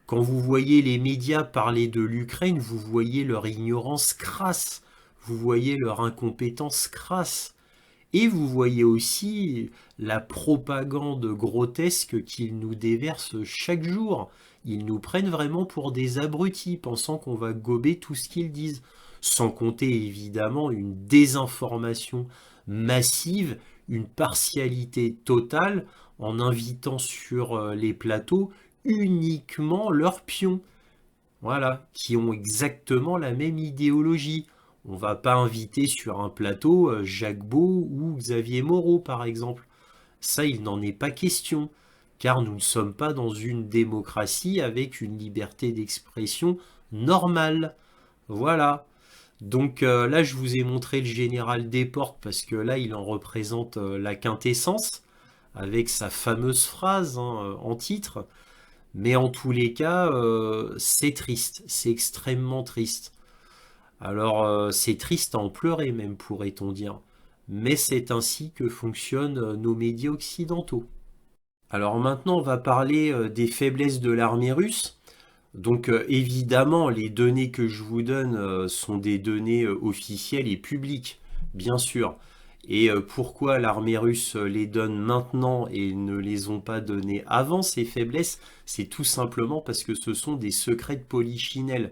Quand vous voyez les médias parler de l'Ukraine, vous voyez leur ignorance crasse, vous voyez leur incompétence crasse, et vous voyez aussi la propagande grotesque qu'ils nous déversent chaque jour. Ils nous prennent vraiment pour des abrutis, pensant qu'on va gober tout ce qu'ils disent. Sans compter évidemment une désinformation massive, une partialité totale, en invitant sur les plateaux uniquement leurs pions. Voilà, qui ont exactement la même idéologie. On va pas inviter sur un plateau Jacques Beau ou Xavier Moreau, par exemple. Ça, il n'en est pas question, car nous ne sommes pas dans une démocratie avec une liberté d'expression normale. Voilà. Donc là, je vous ai montré le général Desportes parce que là, il en représente la quintessence avec sa fameuse phrase hein, en titre. Mais en tous les cas, c'est triste, c'est extrêmement triste. Alors, c'est triste à en pleurer même, pourrait-on dire. Mais c'est ainsi que fonctionnent nos médias occidentaux. Alors maintenant, on va parler des faiblesses de l'armée russe. Donc évidemment, les données que je vous donne sont des données officielles et publiques, bien sûr. Et pourquoi l'armée russe les donne maintenant et ne les ont pas données avant, ces faiblesses? C'est tout simplement parce que ce sont des secrets de polichinelle.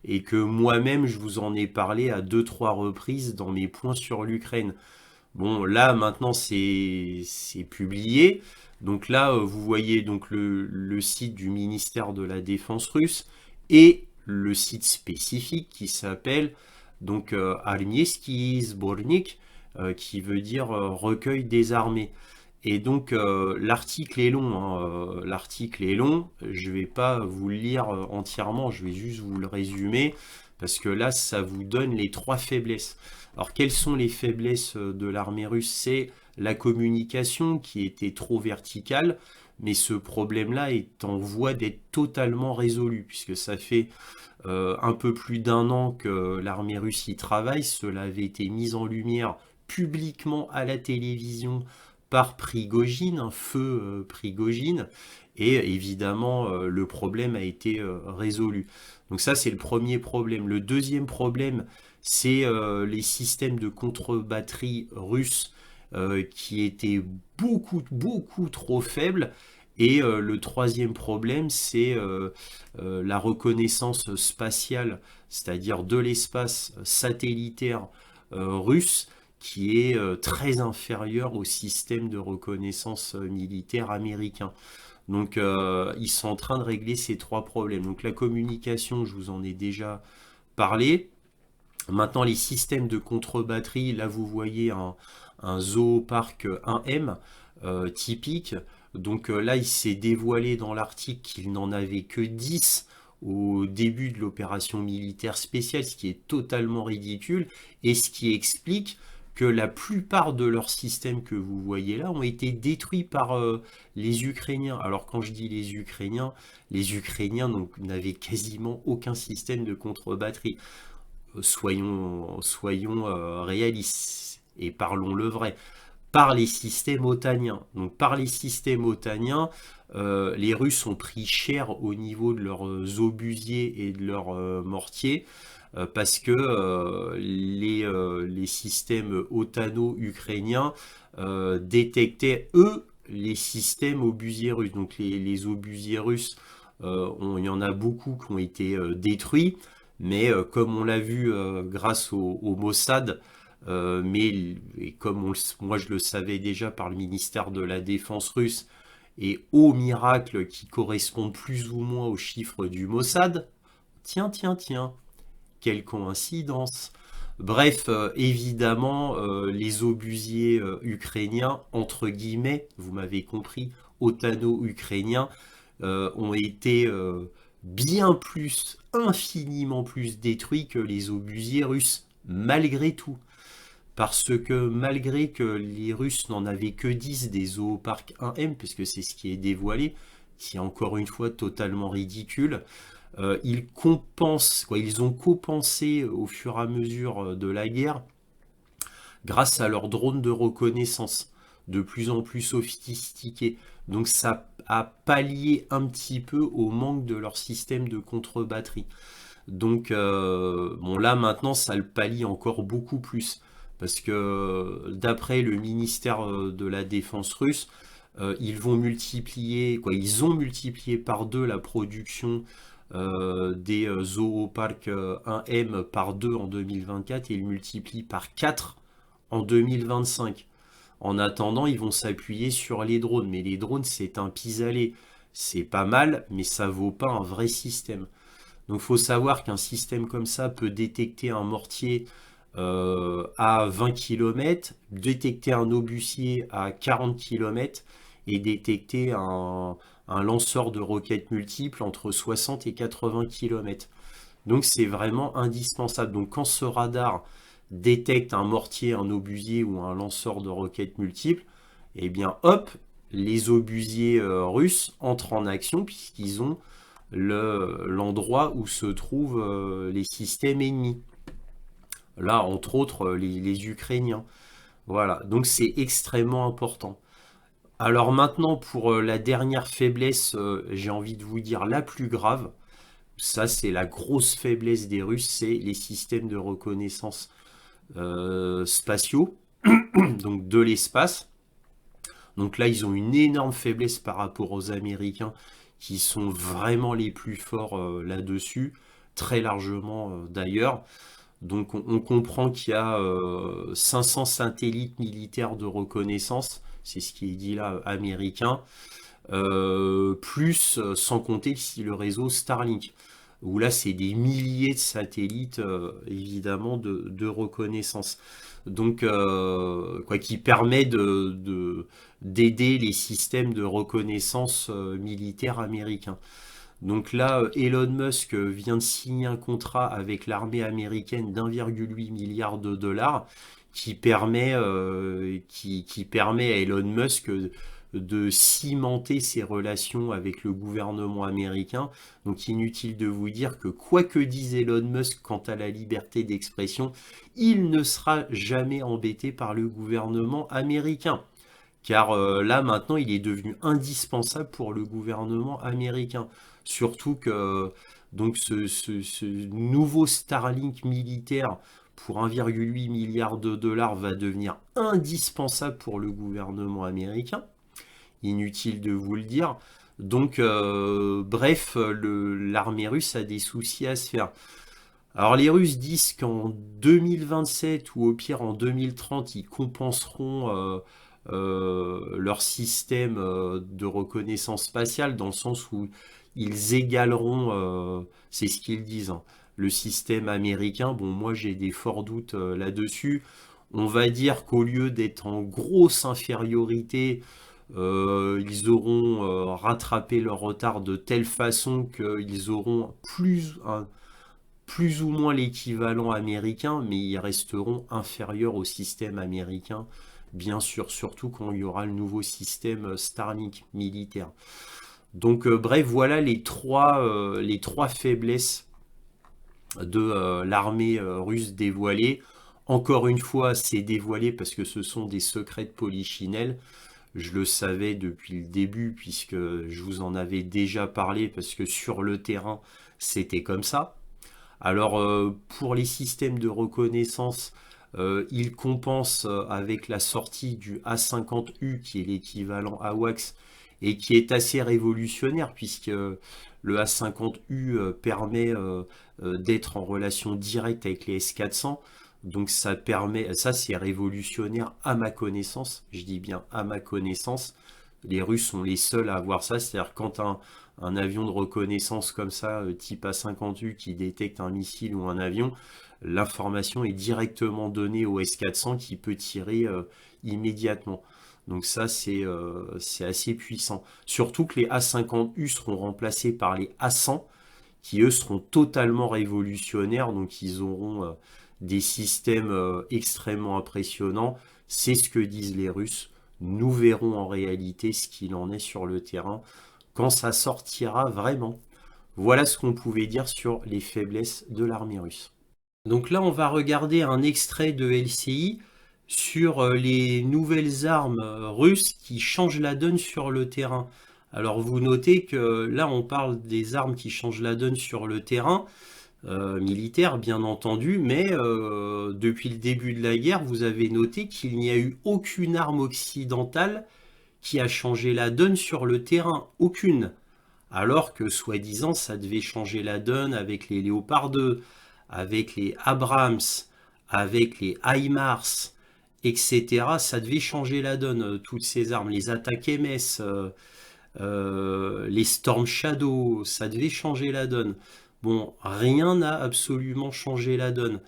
Et que moi-même, je vous en ai parlé à deux, trois reprises dans mes points sur l'Ukraine. Bon, là, maintenant, c'est publié. Donc là, vous voyez donc le site du ministère de la Défense russe et le site spécifique qui s'appelle donc Armiejski Sbornik, qui veut dire recueil des armées. Et donc l'article est long, hein, l'article est long. Je vais pas vous le lire entièrement, je vais juste vous le résumer parce que là, ça vous donne les trois faiblesses. Alors, quelles sont les faiblesses de l'armée russe? C'est la communication qui était trop verticale, mais ce problème-là est en voie d'être totalement résolu, puisque ça fait un peu plus d'1 an que l'armée russe y travaille. Cela avait été mis en lumière publiquement à la télévision par Prigojine, un feu Prigojine, et évidemment le problème a été résolu. Donc ça c'est le premier problème. Le deuxième problème, c'est les systèmes de contre-batterie russes qui étaient beaucoup trop faibles. Et le troisième problème, c'est la reconnaissance spatiale, c'est-à-dire de l'espace satellitaire russe, qui est très inférieur au système de reconnaissance militaire américain. Donc ils sont en train de régler ces trois problèmes. Donc la communication, je vous en ai déjà parlé. Maintenant, les systèmes de contre-batterie, là vous voyez un Zoopark 1M typique. Donc là, il s'est dévoilé dans l'article qu'il n'en avait que 10 au début de l'opération militaire spéciale, ce qui est totalement ridicule, et ce qui explique que la plupart de leurs systèmes que vous voyez là ont été détruits par les Ukrainiens. Alors quand je dis les Ukrainiens n'avaient quasiment aucun système de contre-batterie. Soyons réalistes et parlons le vrai. Par les systèmes otaniens. Donc par les systèmes otaniens, les Russes ont pris cher au niveau de leurs obusiers et de leurs mortiers, parce que les systèmes otano-ukrainiens détectaient, eux, les systèmes obusiers russes. Donc les obusiers russes, il y en a beaucoup qui ont été détruits, mais comme on l'a vu grâce au Mossad, mais comme moi je le savais déjà par le ministère de la Défense russe, et au miracle qui correspond plus ou moins aux chiffres du Mossad, tiens, quelle coïncidence. Bref, évidemment, les obusiers ukrainiens, entre guillemets, vous m'avez compris, otano-ukrainiens, ont été bien plus, infiniment plus détruits que les obusiers russes, malgré tout. Parce que malgré que les Russes n'en avaient que 10 des Zoopark 1M, puisque c'est ce qui est dévoilé, qui est encore une fois totalement ridicule, ils ont compensé au fur et à mesure de la guerre grâce à leurs drones de reconnaissance de plus en plus sophistiqués. Donc ça a pallié un petit peu au manque de leur système de contre-batterie. Donc bon là maintenant ça le pallie encore beaucoup plus. Parce que d'après le ministère de la Défense russe, ils ont multiplié par 2 la production des Zoopark 1M par 2 en 2024 et ils multiplient par 4 en 2025. En attendant, ils vont s'appuyer sur les drones. Mais les drones, c'est un pis-aller. C'est pas mal, mais ça vaut pas un vrai système. Donc il faut savoir qu'un système comme ça peut détecter un mortier à 20 km, détecter un obusier à 40 km et détecter un lanceur de roquettes multiples entre 60 et 80 km. Donc c'est vraiment indispensable. Donc quand ce radar détecte un mortier, un obusier ou un lanceur de roquettes multiples, eh bien hop, les obusiers russes entrent en action puisqu'ils ont l'endroit où se trouvent les systèmes ennemis. Là, entre autres, les Ukrainiens. Voilà, donc c'est extrêmement important. Alors maintenant, pour la dernière faiblesse, j'ai envie de vous dire la plus grave. Ça, c'est la grosse faiblesse des Russes, c'est les systèmes de reconnaissance spatiaux, donc de l'espace. Donc là, ils ont une énorme faiblesse par rapport aux Américains, qui sont vraiment les plus forts là-dessus, très largement d'ailleurs. Donc on comprend qu'il y a 500 satellites militaires de reconnaissance, c'est ce qui est dit là, américain, plus sans compter si le réseau Starlink, où là c'est des milliers de satellites évidemment de reconnaissance. Donc qui permet d'aider les systèmes de reconnaissance militaires américains. Donc là, Elon Musk vient de signer un contrat avec l'armée américaine d'1,8 milliard de dollars qui permet à Elon Musk de cimenter ses relations avec le gouvernement américain. Donc inutile de vous dire que quoi que dise Elon Musk quant à la liberté d'expression, il ne sera jamais embêté par le gouvernement américain. Car là maintenant il est devenu indispensable pour le gouvernement américain. Surtout que donc ce nouveau Starlink militaire pour 1,8 milliard de dollars va devenir indispensable pour le gouvernement américain. Inutile de vous le dire. Donc, bref, l'armée russe a des soucis à se faire. Alors, les Russes disent qu'en 2027 ou au pire en 2030, ils compenseront leur système de reconnaissance spatiale dans le sens où ils égaleront, c'est ce qu'ils disent, hein, le système américain. Bon, moi j'ai des forts doutes là-dessus. On va dire qu'au lieu d'être en grosse infériorité, ils auront rattrapé leur retard de telle façon qu'ils auront plus ou moins l'équivalent américain, mais ils resteront inférieurs au système américain, bien sûr, surtout quand il y aura le nouveau système Starlink militaire. Donc bref, voilà les trois faiblesses de l'armée russe dévoilée. Encore une fois, c'est dévoilé parce que ce sont des secrets de polichinelle. Je le savais depuis le début puisque je vous en avais déjà parlé parce que sur le terrain, c'était comme ça. Alors pour les systèmes de reconnaissance, ils compensent avec la sortie du A50U qui est l'équivalent AWACS et qui est assez révolutionnaire puisque le A50U permet d'être en relation directe avec les S400. Donc ça permet, ça c'est révolutionnaire à ma connaissance, je dis bien à ma connaissance. Les Russes sont les seuls à avoir ça, c'est-à-dire quand un avion de reconnaissance comme ça, type A50U qui détecte un missile ou un avion, l'information est directement donnée au S400 qui peut tirer immédiatement. Donc ça c'est assez puissant. Surtout que les A50U seront remplacés par les A100 qui eux seront totalement révolutionnaires, donc ils auront des systèmes extrêmement impressionnants. C'est ce que disent les Russes. Nous verrons en réalité ce qu'il en est sur le terrain quand ça sortira vraiment. Voilà ce qu'on pouvait dire sur les faiblesses de l'armée russe. Donc là, on va regarder un extrait de LCI sur les nouvelles armes russes qui changent la donne sur le terrain. Alors vous notez que là, on parle des armes qui changent la donne sur le terrain militaire, bien entendu, mais depuis le début de la guerre, vous avez noté qu'il n'y a eu aucune arme occidentale qui a changé la donne sur le terrain. Aucune. Alors que, soi-disant, ça devait changer la donne avec les Léopard 2, avec les Abrams, avec les HIMARS, etc. Ça devait changer la donne, toutes ces armes, les attaques MS, les Storm Shadow, ça devait changer la donne. Bon, rien n'a absolument changé la donne.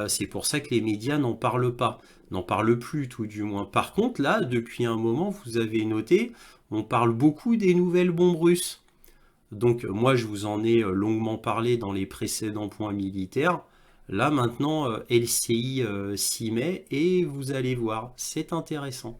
C'est pour ça que les médias n'en parlent pas, n'en parlent plus tout du moins. Par contre, là, depuis un moment, vous avez noté, on parle beaucoup des nouvelles bombes russes. Donc moi, je vous en ai longuement parlé dans les précédents points militaires. Là, maintenant, LCI s'y met et vous allez voir, c'est intéressant.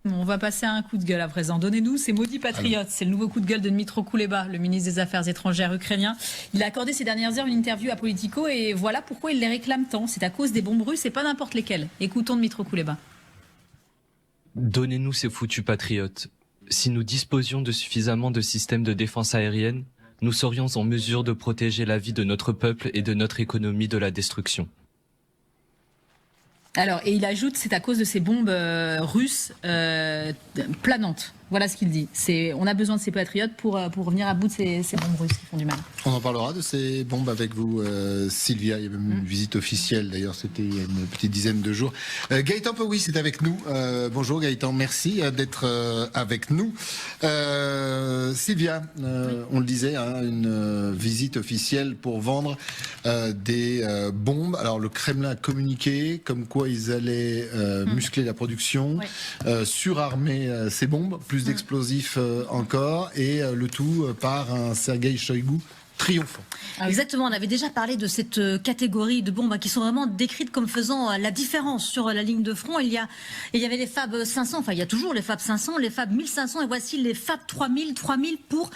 On va passer à un coup de gueule à présent. Donnez-nous ces maudits patriotes. C'est le nouveau coup de gueule de Dmytro Kuleba, le ministre des Affaires étrangères ukrainien. Il a accordé ces dernières heures une interview à Politico et voilà pourquoi il les réclame tant. C'est à cause des bombes russes et pas n'importe lesquelles. Écoutons Dmytro Kuleba. Donnez-nous ces foutus patriotes. Si nous disposions de suffisamment de systèmes de défense aérienne, nous serions en mesure de protéger la vie de notre peuple et de notre économie de la destruction. Alors, et il ajoute, c'est à cause de ces bombes russes planantes. Voilà ce qu'il dit. On a besoin de ces patriotes pour venir à bout de ces bombes russes qui font du mal. On en parlera de ces bombes avec vous, Sylvia. Il y a même une visite officielle, d'ailleurs, c'était il y a une petite dizaine de jours. Gaëtan Powys est avec nous. Bonjour Gaëtan, merci d'être avec nous. Sylvia, on le disait, hein, une visite officielle pour vendre des bombes. Alors le Kremlin a communiqué comme quoi ils allaient muscler la production, surarmer ces bombes, plus d'explosifs encore, et le tout par un Sergueï Shoigu triomphant. Exactement, on avait déjà parlé de cette catégorie de bombes qui sont vraiment décrites comme faisant la différence sur la ligne de front. Il y avait les Fab 500, enfin il y a toujours les Fab 500, les Fab 1500 et voici les Fab 3000 pour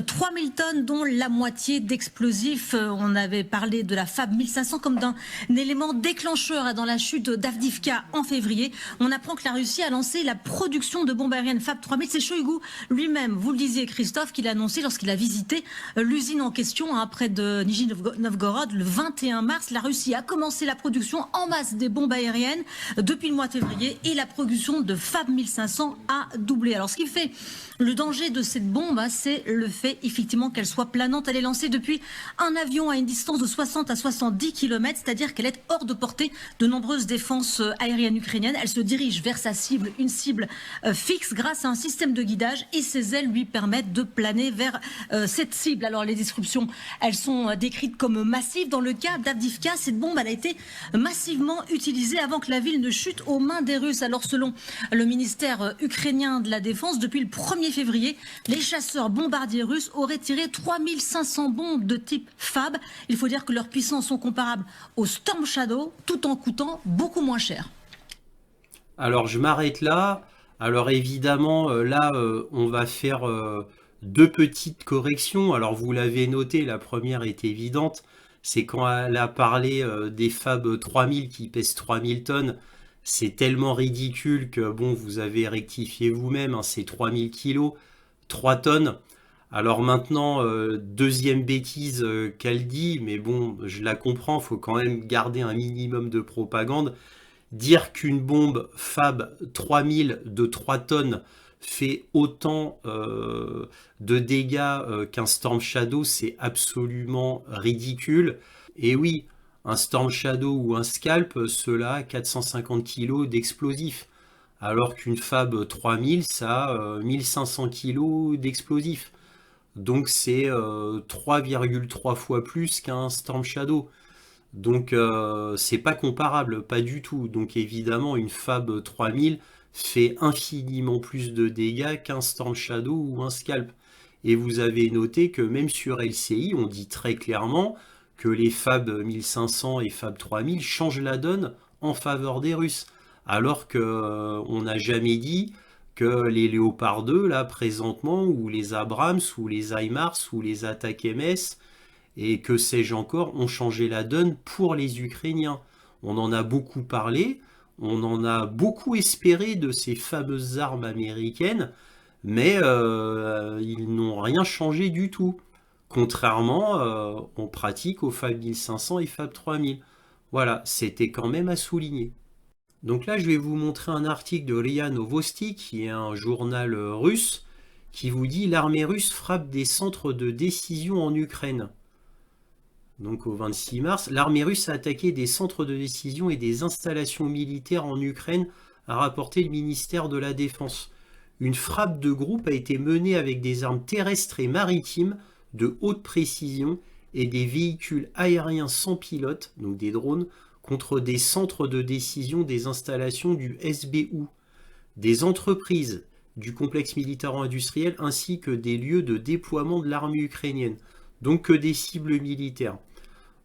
3000 tonnes dont la moitié d'explosifs. On avait parlé de la Fab 1500 comme d'un élément déclencheur dans la chute d'Avdivka en février. On apprend que la Russie a lancé la production de bombes aériennes Fab 3000. C'est Shoigu lui-même, vous le disiez Christophe, qui l'a annoncé lorsqu'il a visité l'usine en question près de Nijni Novgorod le 21 mars. La Russie a commencé la production en masse des bombes aériennes depuis le mois de février et la production de Fab 1500 a doublé. Alors ce qui fait le danger de cette bombe, c'est le fait effectivement qu'elle soit planante. Elle est lancée depuis un avion à une distance de 60 à 70 km, c'est-à-dire qu'elle est hors de portée de nombreuses défenses aériennes ukrainiennes. Elle se dirige vers sa cible, une cible fixe grâce à un système de guidage et ses ailes lui permettent de planer vers cette cible. Alors les descriptions, elles sont décrites comme massives. Dans le cas d'Avdivka, cette bombe elle a été massivement utilisée avant que la ville ne chute aux mains des Russes. Alors selon le ministère ukrainien de la Défense, depuis le 1er février, les chasseurs bombardiers russes auraient tiré 3500 bombes de type Fab. Il faut dire que leurs puissances sont comparables au Storm Shadow, tout en coûtant beaucoup moins cher. Alors je m'arrête là. Alors évidemment, là, on va faire deux petites corrections. Alors vous l'avez noté, la première est évidente. C'est quand elle a parlé des Fab 3000 qui pèsent 3000 tonnes. C'est tellement ridicule que, bon, vous avez rectifié vous-même, c'est 3000 kilos, 3 tonnes. Alors maintenant, deuxième bêtise qu'elle dit, mais bon, je la comprends, il faut quand même garder un minimum de propagande. Dire qu'une bombe Fab 3000 de 3 tonnes fait autant de dégâts qu'un Storm Shadow, c'est absolument ridicule. Et oui, un Storm Shadow ou un Scalp, cela a 450 kg d'explosifs. Alors qu'une Fab 3000, ça a 1500 kg d'explosifs. Donc c'est 3,3 fois plus qu'un Storm Shadow. Donc c'est pas comparable, pas du tout. Donc évidemment, une Fab 3000 fait infiniment plus de dégâts qu'un Storm Shadow ou un Scalp. Et vous avez noté que même sur LCI, on dit très clairement que les Fab 1500 et Fab 3000 changent la donne en faveur des Russes. Alors qu'on n'a jamais dit que les Léopard 2, là, présentement, ou les Abrams, ou les HIMARS, ou les attaques MS, et que sais-je encore, ont changé la donne pour les Ukrainiens. On en a beaucoup parlé, on en a beaucoup espéré de ces fameuses armes américaines, mais ils n'ont rien changé du tout. Contrairement en pratique aux Fab 1500 et Fab 3000. Voilà, c'était quand même à souligner. Donc là, je vais vous montrer un article de RIA Novosti, qui est un journal russe, qui vous dit « L'armée russe frappe des centres de décision en Ukraine ». Donc au 26 mars, l'armée russe a attaqué des centres de décision et des installations militaires en Ukraine, a rapporté le ministère de la Défense. Une frappe de groupe a été menée avec des armes terrestres et maritimes de haute précision et des véhicules aériens sans pilote, donc des drones, contre des centres de décision des installations du SBU, des entreprises du complexe militaro-industriel ainsi que des lieux de déploiement de l'armée ukrainienne, donc que des cibles militaires.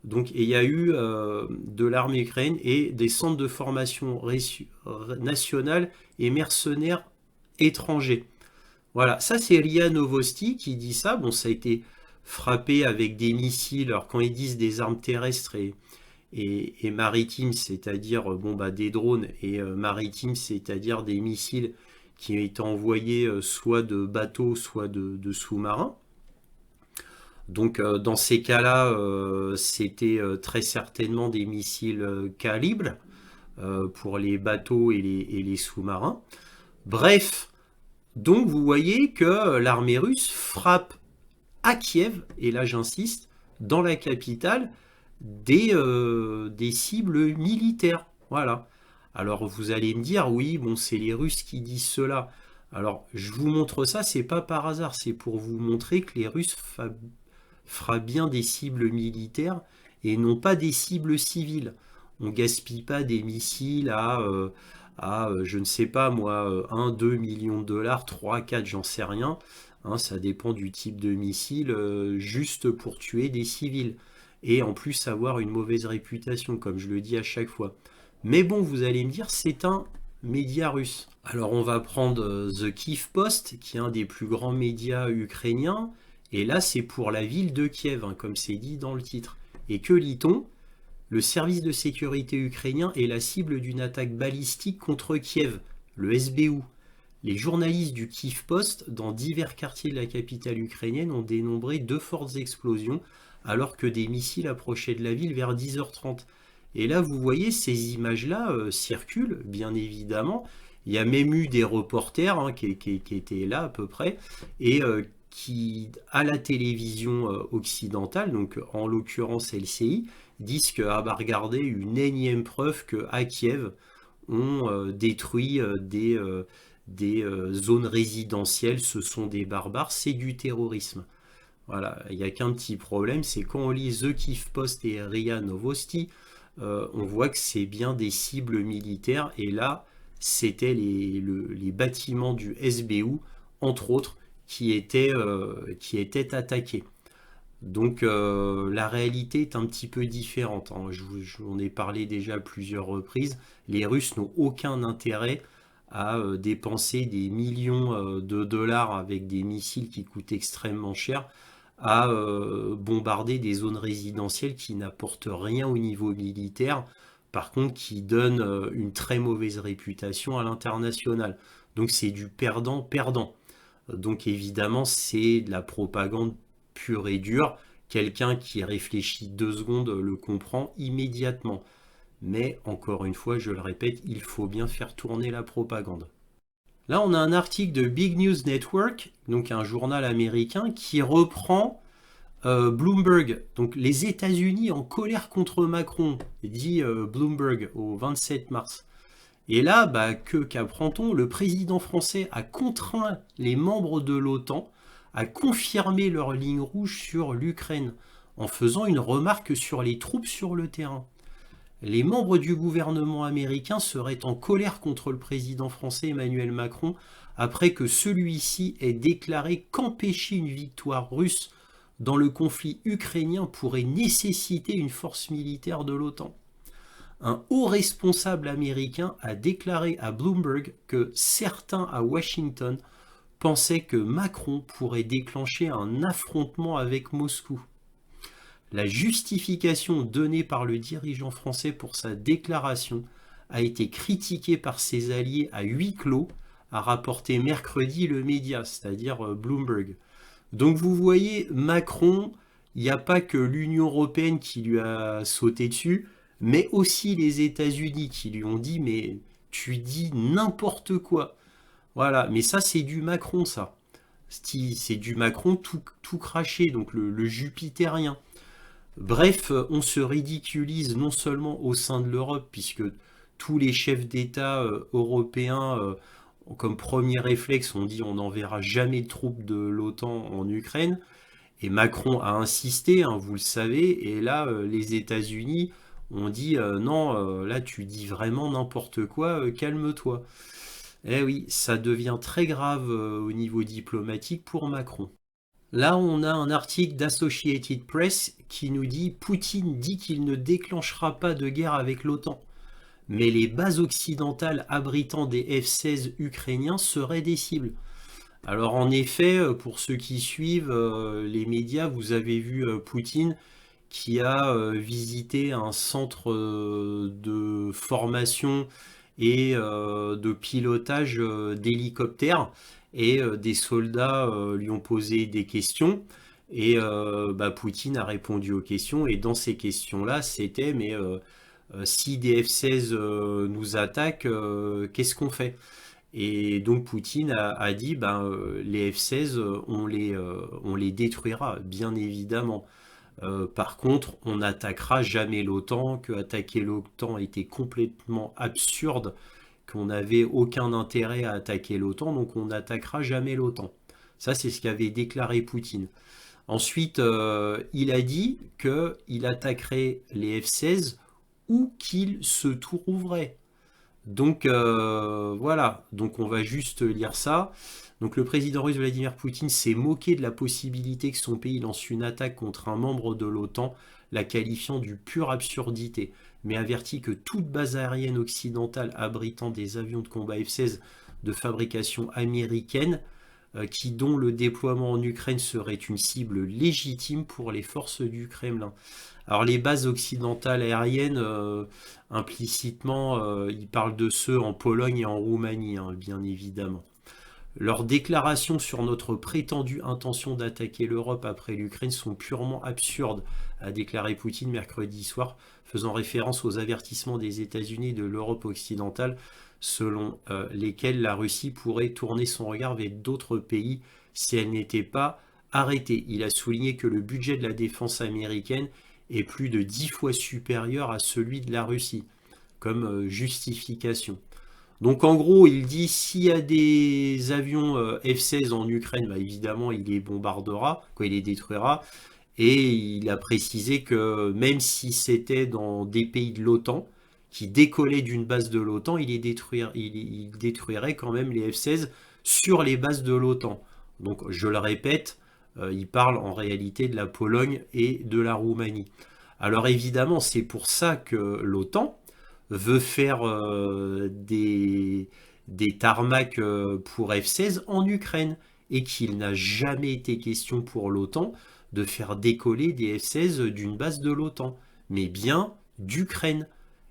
Donc il y a eu de l'armée ukrainienne et des centres de formation nationale et mercenaires étrangers. Voilà, ça c'est RIA Novosti qui dit ça. Bon, ça a été frappé avec des missiles. Alors quand ils disent des armes terrestres et maritimes, c'est-à-dire bon, des drones, et maritimes, c'est-à-dire des missiles qui ont été envoyés soit de bateaux, soit de sous-marins. Donc dans ces cas-là, c'était très certainement des missiles Calibre pour les bateaux et les sous-marins. Bref, donc vous voyez que l'armée russe frappe à Kiev, et là j'insiste, dans la capitale, des cibles militaires. Voilà. Alors vous allez me dire, oui, bon, c'est les Russes qui disent cela. Alors je vous montre ça, c'est pas par hasard, c'est pour vous montrer que les Russes frappent bien des cibles militaires et non pas des cibles civiles. On gaspille pas des missiles à je ne sais pas moi, 1, 2 millions de dollars, 3, 4, j'en sais rien, Hein, ça dépend du type de missile, juste pour tuer des civils. Et en plus avoir une mauvaise réputation, comme je le dis à chaque fois. Mais bon, vous allez me dire, c'est un média russe. Alors on va prendre The Kyiv Post, qui est un des plus grands médias ukrainiens. Et là, c'est pour la ville de Kiev, hein, comme c'est dit dans le titre. Et que lit-on? Le service de sécurité ukrainien est la cible d'une attaque balistique contre Kiev, le SBU. Les journalistes du Kyiv Post, dans divers quartiers de la capitale ukrainienne, ont dénombré 2 fortes explosions alors que des missiles approchaient de la ville vers 10h30. Et là, vous voyez, ces images-là circulent, bien évidemment. Il y a même eu des reporters hein, qui étaient là à peu près, et qui, à la télévision occidentale, donc en l'occurrence LCI, disent que, ah bah regardez, une énième preuve qu'à Kiev, on détruit des zones résidentielles, ce sont des barbares, c'est du terrorisme. Voilà, il n'y a qu'un petit problème, c'est quand on lit The Kyiv Post et RIA Novosti, on voit que c'est bien des cibles militaires, et là, c'était les bâtiments du SBU, entre autres, qui étaient attaqués. Donc la réalité est un petit peu différente, hein. J'en ai parlé déjà à plusieurs reprises. Les Russes n'ont aucun intérêt à dépenser des millions de dollars avec des missiles qui coûtent extrêmement cher à bombarder des zones résidentielles qui n'apportent rien au niveau militaire, par contre qui donnent une très mauvaise réputation à l'international. Donc c'est du perdant-perdant. Donc évidemment c'est de la propagande pure et dure. Quelqu'un qui réfléchit 2 secondes le comprend immédiatement. Mais encore une fois, je le répète, il faut bien faire tourner la propagande. Là, on a un article de Big News Network, donc un journal américain, qui reprend Bloomberg. Donc les États-Unis en colère contre Macron, dit Bloomberg au 27 mars. Et là, bah, qu'apprend-on? Le président français a contraint les membres de l'OTAN à confirmer leur ligne rouge sur l'Ukraine, en faisant une remarque sur les troupes sur le terrain. Les membres du gouvernement américain seraient en colère contre le président français Emmanuel Macron après que celui-ci ait déclaré qu'empêcher une victoire russe dans le conflit ukrainien pourrait nécessiter une force militaire de l'OTAN. Un haut responsable américain a déclaré à Bloomberg que certains à Washington pensaient que Macron pourrait déclencher un affrontement avec Moscou. La justification donnée par le dirigeant français pour sa déclaration a été critiquée par ses alliés à huis clos, a rapporté mercredi le média, c'est-à-dire Bloomberg. Donc vous voyez, Macron, il n'y a pas que l'Union européenne qui lui a sauté dessus, mais aussi les États-Unis qui lui ont dit « mais tu dis n'importe quoi ». Voilà, mais ça c'est du Macron ça. C'est du Macron tout craché, donc le jupitérien. Bref, on se ridiculise non seulement au sein de l'Europe, puisque tous les chefs d'État européens, comme premier réflexe, ont dit on n'enverra jamais de troupes de l'OTAN en Ukraine. Et Macron a insisté, hein, vous le savez, et là, les États-Unis ont dit non, là tu dis vraiment n'importe quoi, calme-toi. Eh oui, ça devient très grave au niveau diplomatique pour Macron. Là, on a un article d'Associated Press qui nous dit « Poutine dit qu'il ne déclenchera pas de guerre avec l'OTAN, mais les bases occidentales abritant des F-16 ukrainiens seraient des cibles. » Alors en effet, pour ceux qui suivent les médias, vous avez vu Poutine qui a visité un centre de formation et de pilotage d'hélicoptères. Et des soldats lui ont posé des questions et Poutine a répondu aux questions, et dans ces questions-là c'était mais si des F-16 nous attaquent, qu'est-ce qu'on fait? Et donc Poutine a dit les F-16 on les détruira bien évidemment. Par contre on n'attaquera jamais l'OTAN, que attaquer l'OTAN était complètement absurde, qu'on n'avait aucun intérêt à attaquer l'OTAN, donc on n'attaquera jamais l'OTAN. Ça, c'est ce qu'avait déclaré Poutine. Ensuite, il a dit qu'il attaquerait les F-16 où qu'ils se trouveraient. Donc voilà, donc on va juste lire ça. Donc le président russe Vladimir Poutine s'est moqué de la possibilité que son pays lance une attaque contre un membre de l'OTAN, la qualifiant du pure absurdité, mais avertit que toute base aérienne occidentale abritant des avions de combat F-16 de fabrication américaine, dont le déploiement en Ukraine serait une cible légitime pour les forces du Kremlin. Alors les bases occidentales aériennes, implicitement, ils parlent de ceux en Pologne et en Roumanie, hein, bien évidemment. Leurs déclarations sur notre prétendue intention d'attaquer l'Europe après l'Ukraine sont purement absurdes, a déclaré Poutine mercredi soir, faisant référence aux avertissements des États-Unis et de l'Europe occidentale, selon lesquels la Russie pourrait tourner son regard vers d'autres pays si elle n'était pas arrêtée. Il a souligné que le budget de la défense américaine est plus de 10 fois supérieur à celui de la Russie, comme justification. Donc en gros, il dit s'il y a des avions F-16 en Ukraine, bah, évidemment il les bombardera, il les détruira, et il a précisé que même si c'était dans des pays de l'OTAN, qui décollaient d'une base de l'OTAN, il détruirait quand même les F-16 sur les bases de l'OTAN. Donc je le répète, il parle en réalité de la Pologne et de la Roumanie. Alors évidemment, c'est pour ça que l'OTAN veut faire des tarmacs pour F-16 en Ukraine, et qu'il n'a jamais été question pour l'OTAN de faire décoller des F-16 d'une base de l'OTAN, mais bien d'Ukraine.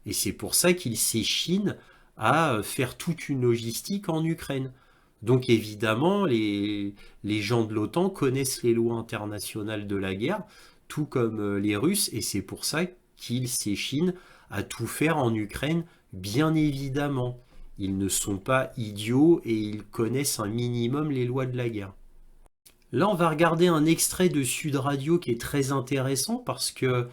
Et c'est pour ça qu'il s'échine à faire toute une logistique en Ukraine. Donc évidemment, les gens de l'OTAN connaissent les lois internationales de la guerre, tout comme les Russes, et c'est pour ça qu'ils s'échinent à tout faire en Ukraine, bien évidemment. Ils ne sont pas idiots et ils connaissent un minimum les lois de la guerre. Là, on va regarder un extrait de Sud Radio qui est très intéressant parce que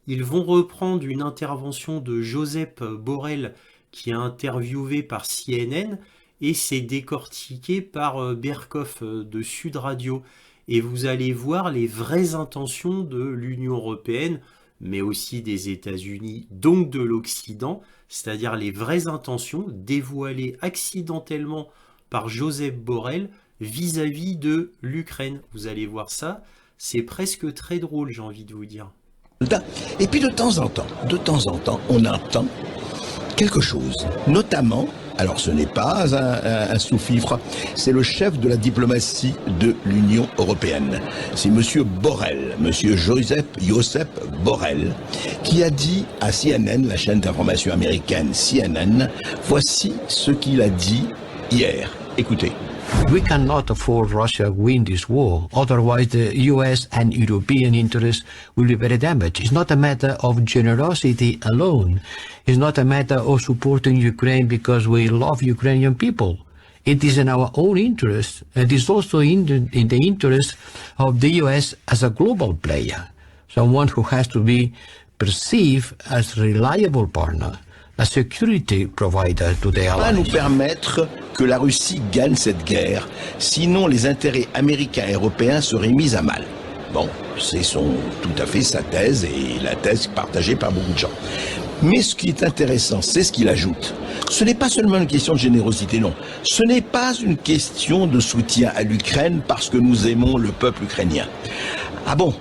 ils vont reprendre une intervention de Josep Borrell qui est interviewé par CNN et c'est décortiqué par Berkoff de Sud Radio. Et vous allez voir les vraies intentions de l'Union européenne, mais aussi des États-Unis, donc de l'Occident, c'est-à-dire les vraies intentions dévoilées accidentellement par Josep Borrell vis-à-vis de l'Ukraine. Vous allez voir ça, c'est presque très drôle, j'ai envie de vous dire. Et puis de temps en temps, on entend quelque chose, notamment, alors ce n'est pas un sous-fifre, c'est le chef de la diplomatie de l'Union européenne. C'est monsieur Borrell, monsieur Josep Borrell, qui a dit à CNN, la chaîne d'information américaine CNN, voici ce qu'il a dit hier. Écoutez. We cannot afford Russia win this war, otherwise the US and European interests will be very damaged. It's not a matter of generosity alone. It's not a matter of supporting Ukraine because we love Ukrainian people. It is in our own interest, and it is also in the interest of the US as a global player, someone who has to be perceived as a reliable partner, a security provider to the allies. Va nous permettre que la Russie gagne cette guerre, sinon les intérêts américains et européens seraient mis à mal. Bon, c'est tout à fait sa thèse et la thèse partagée par beaucoup de gens. Mais ce qui est intéressant, c'est ce qu'il ajoute. Ce n'est pas seulement une question de générosité, non. Ce n'est pas une question de soutien à l'Ukraine parce que nous aimons le peuple ukrainien. Ah bon?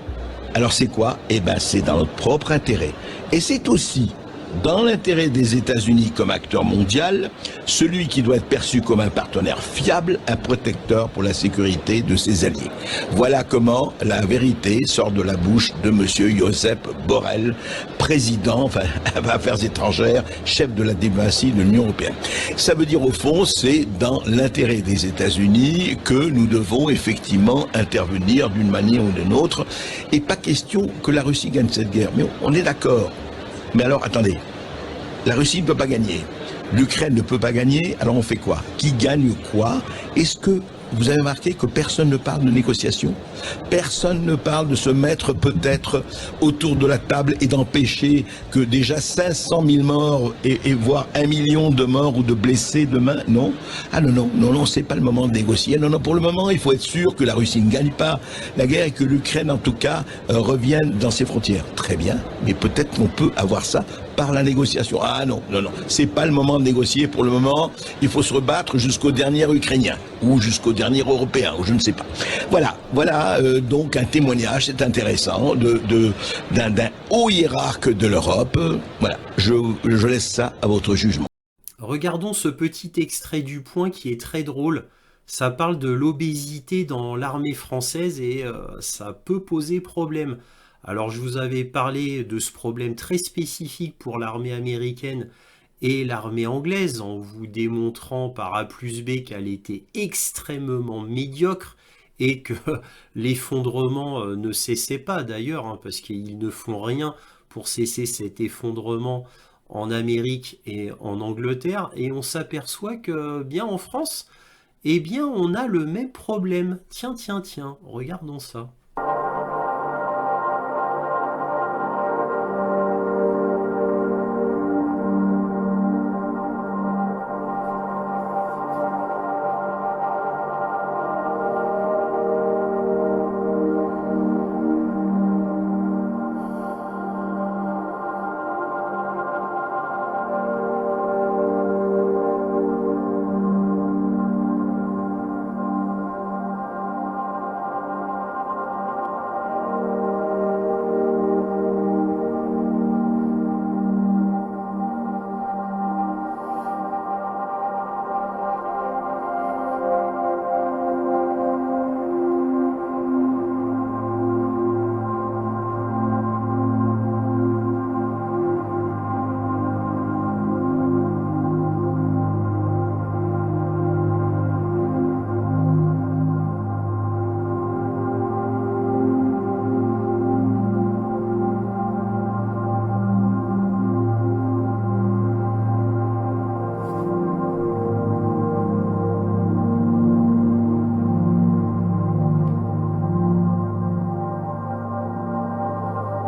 Alors c'est quoi? Eh ben c'est dans notre propre intérêt. Et c'est aussi dans l'intérêt des États-Unis comme acteur mondial, celui qui doit être perçu comme un partenaire fiable, un protecteur pour la sécurité de ses alliés. Voilà comment la vérité sort de la bouche de monsieur Josep Borrell, président, affaires étrangères, chef de la diplomatie de l'Union européenne. Ça veut dire au fond, c'est dans l'intérêt des États-Unis que nous devons effectivement intervenir d'une manière ou d'une autre, et pas question que la Russie gagne cette guerre. Mais on est d'accord. Mais alors, attendez, la Russie ne peut pas gagner, l'Ukraine ne peut pas gagner, alors on fait quoi? Qui gagne quoi? Est-ce que vous avez remarqué que personne ne parle de négociation? Personne ne parle de se mettre peut-être autour de la table et d'empêcher que déjà 500 000 morts et voire 1 million de morts ou de blessés demain? Non. Ah non, c'est pas le moment de négocier. Non, pour le moment, il faut être sûr que la Russie ne gagne pas la guerre et que l'Ukraine, en tout cas, revienne dans ses frontières. Très bien, mais peut-être qu'on peut avoir ça par la négociation. Ah non, non, non, c'est pas le moment de négocier pour le moment. Il faut se rebattre jusqu'au dernier Ukrainien ou jusqu'au dernier Européen, ou je ne sais pas. Voilà donc un témoignage, c'est intéressant, d'un haut hiérarque de l'Europe. Voilà, je laisse ça à votre jugement. Regardons ce petit extrait du Point qui est très drôle. Ça parle de l'obésité dans l'armée française et ça peut poser problème. Alors je vous avais parlé de ce problème très spécifique pour l'armée américaine et l'armée anglaise en vous démontrant par A plus B qu'elle était extrêmement médiocre et que l'effondrement ne cessait pas d'ailleurs, hein, parce qu'ils ne font rien pour cesser cet effondrement en Amérique et en Angleterre, et on s'aperçoit que bien en France, eh bien on a le même problème. Tiens, regardons ça.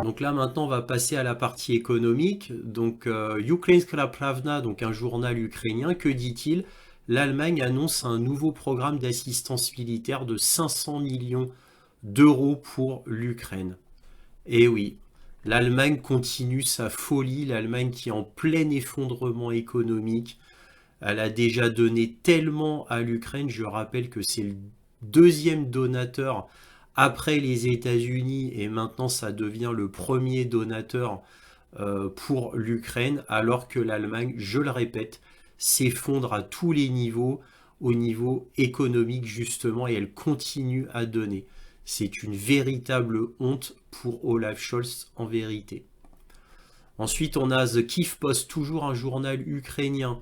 Donc là maintenant on va passer à la partie économique. Donc Ukrainska Pravda, donc un journal ukrainien, que dit-il? L'Allemagne annonce un nouveau programme d'assistance militaire de 500 millions d'euros pour l'Ukraine. Et oui, l'Allemagne continue sa folie, l'Allemagne qui est en plein effondrement économique. Elle a déjà donné tellement à l'Ukraine, je rappelle que c'est le deuxième donateur après les États-Unis et maintenant ça devient le premier donateur pour l'Ukraine, alors que l'Allemagne, je le répète, s'effondre à tous les niveaux, au niveau économique justement, et elle continue à donner. C'est une véritable honte pour Olaf Scholz en vérité. Ensuite on a The Kyiv Post, toujours un journal ukrainien.